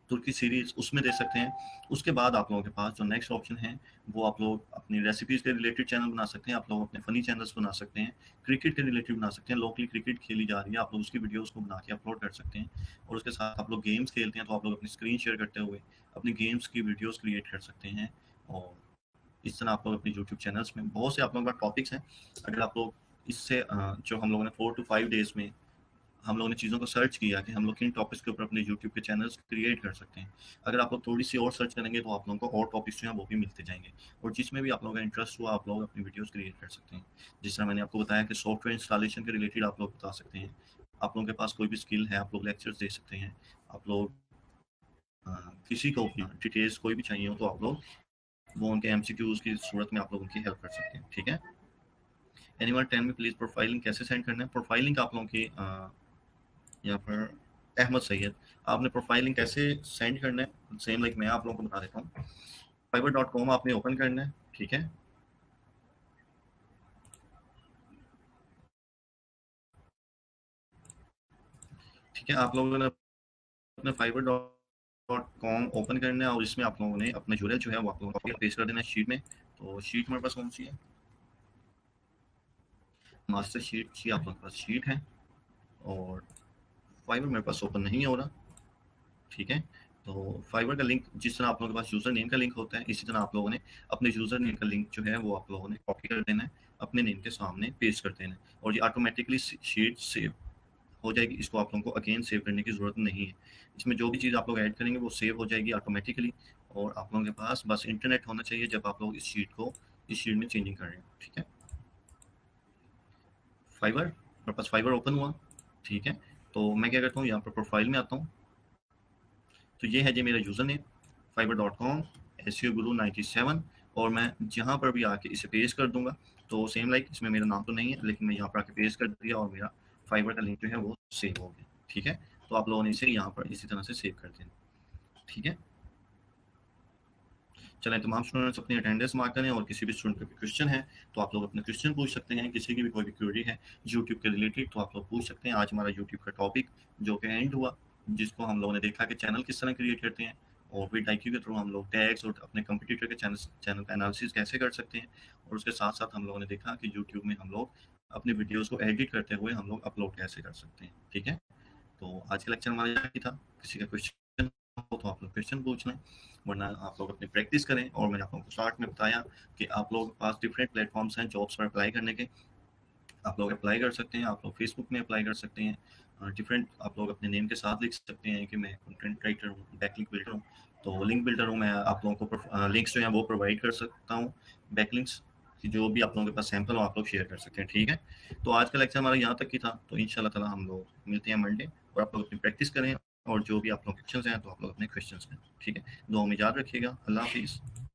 तुर्की सीरीज़ उसमें दे सकते हैं। उसके बाद आप लोगों के पास जो नेक्स्ट ऑप्शन है वो आप लोग अपनी रेसिपीज़ के रिलेटेड चैनल बना सकते हैं, आप लोग अपने फ़नी चैनल्स बना सकते हैं, क्रिकेट के रिलेटेड बना सकते हैं, लोकली क्रिकेट खेली जा रही है आप लोग उसकी वीडियोज़ को बना के अपलोड कर सकते हैं, और उसके साथ आप लोग गेम्स खेलते हैं तो आप लोग अपनी स्क्रीन शेयर करते हुए अपनी गेम्स की वीडियोज़ क्रिएट कर सकते हैं। और इस तरह आप लोग अपने यूट्यूब चैनल्स में बहुत से आप लोगों के पास टॉपिक्स हैं। अगर आप लोग इससे जो हम लोगों ने 4 टू 5 डेज़ में हम लोगों ने चीज़ों को सर्च किया कि हम लोग किन टॉपिक्स के ऊपर अपने यूट्यूब के चैनल्स क्रिएट कर सकते हैं। अगर आप लोग थोड़ी-सी और सर्च करेंगे तो आप लोगों को और टॉपिक्स जो हैं वो भी मिलते जाएँगे, और जिसमें भी आप लोगों का इंटरेस्ट हुआ आप लोग अपनी वीडियोज़ क्रिएट कर सकते हैं। जिस तरह मैंने आपको बताया कि सॉफ्टवेयर इंस्टॉलेशन के रिलेटेड आप लोग बता सकते हैं। आप लोगों के पास कोई भी स्किल है आप लोग लेक्चर्स दे सकते हैं। आप लोग अ, किसी को भी डिटेल्स कोई भी चाहिए हो तो आप लोग वो उनके एमसीक्यूज़ की सूरत में आप लोग उनकी हेल्प कर सकते हैं, ठीक है? Anyone tell me please profiling कैसे सेंड करना है? प्रोफाइलिंग आप लोगों की यहाँ पर अहमद सैयद, आपने प्रोफाइलिंग कैसे सेंड करना है, सेम लाइक मैं आप लोगों को बता देता हूँ। fiverr.com आपने ओपन करना है, ठीक है? ठीक है, आप लोगों ने अपना fiverr.com ओपन करना है, और इसमें आप लोगों ने अपना यूआरएल जो है वो आप लोगों को कॉपी पेस्ट कर देना है शीट में। तो शीट हमारे पास कौन सी है? मास्टर शीट की आप लोगों के पास शीट है, और फाइवर मेरे पास ओपन नहीं हो रहा, ठीक है? तो फाइवर का लिंक जिस तरह आप लोगों के पास यूज़र नेम का लिंक होता है, इसी तरह आप लोगों ने अपने यूज़र नेम का लिंक जो है वो आप लोगों ने कॉपी कर देना है, अपने नेम के सामने पेस्ट कर देना है, और ये ऑटोमेटिकली शीट सेव हो जाएगी। इसको आप लोगों को अगेन सेव करने की ज़रूरत नहीं है। इसमें जो भी चीज़ आप लोग ऐड करेंगे वो सेव हो जाएगी ऑटोमेटिकली, और आप लोगों के पास बस इंटरनेट होना चाहिए जब आप लोग इस शीट को इस शीट में चेंजिंग कर रहे हैं, ठीक है। फाइवर, मेरे पास फाइवर ओपन हुआ, ठीक है। तो मैं क्या करता हूँ, यहाँ पर प्रोफाइल में आता हूँ, तो ये है जी मेरा user name fiverr.com SEO Guru 97, और मैं जहाँ पर भी आके इसे पेस्ट कर दूंगा, तो सेम लाइक इसमें मेरा नाम तो नहीं है, लेकिन मैं यहाँ पर आके पेस्ट कर दिया और मेरा फाइवर का लिंक जो है वो सेव हो गया, ठीक है। तो आप लोगों ने इसे यहाँ पर इसी तरह से सेव कर देना, ठीक है। चलें, तमाम स्टूडेंट्स अपनी अटेंडेंस मार्क करें, और किसी भी स्टूडेंट का क्वेश्चन है तो आप लोग अपने क्वेश्चन पूछ सकते हैं, किसी की भी कोई भी क्वेरी है यूट्यूब के रिलेटेड तो आप लोग पूछ सकते हैं। आज हमारा यूट्यूब का टॉपिक जो कि एंड हुआ, जिसको हम लोगों ने देखा कि चैनल किस तरह क्रिएट करते हैं, और vidIQ के थ्रू हम लोग टैग्स और अपने कंपटीटर के चैनल का एनालिसिस कैसे कर सकते हैं, और उसके साथ साथ हम लोगों ने देखा कि यूट्यूब में हम लोग अपनी वीडियोज़ को एडिट करते हुए हम लोग अपलोड कैसे कर सकते हैं, ठीक है। तो आज का लेक्चर हमारा यही था। किसी का क्वेश्चन हो तो आप लोग क्वेश्चन पूछ लें, वरना आप लोग अपनी प्रैक्टिस करें। और मैंने आप लोगों को स्टार्ट में बताया कि आप लोगों के पास डिफरेंट प्लेटफॉर्म्स हैं जॉब्स पर अप्लाई करने के, आप लोग अप्लाई कर सकते हैं। आप लोग फेसबुक में अप्लाई कर सकते हैं, डिफरेंट आप लोग अपने नेम के साथ लिख सकते हैं कि मैं कंटेंट राइटर हूँ, बैकलिंक बिल्डर हूँ, तो लिंक बिल्डर हूँ। मैं आप लोगों को लिंक्स जो हैं वो प्रोवाइड कर सकता हूँ, बैकलिंक्स की जो भी आप लोगों के पास सैंपल हो आप लोग शेयर कर सकते हैं, ठीक है। तो आज का लेक्चर हमारा यहाँ तक ही था, तो इंशाल्लाह ताला हम लोग मिलते हैं मंडे, और आप लोग अपनी प्रैक्टिस करें, और जो भी आप लोग क्वेश्चन हैं तो आप लोग अपने क्वेश्चन करें, ठीक है। दुआ में याद रखिएगा। अल्लाह हाफिज़।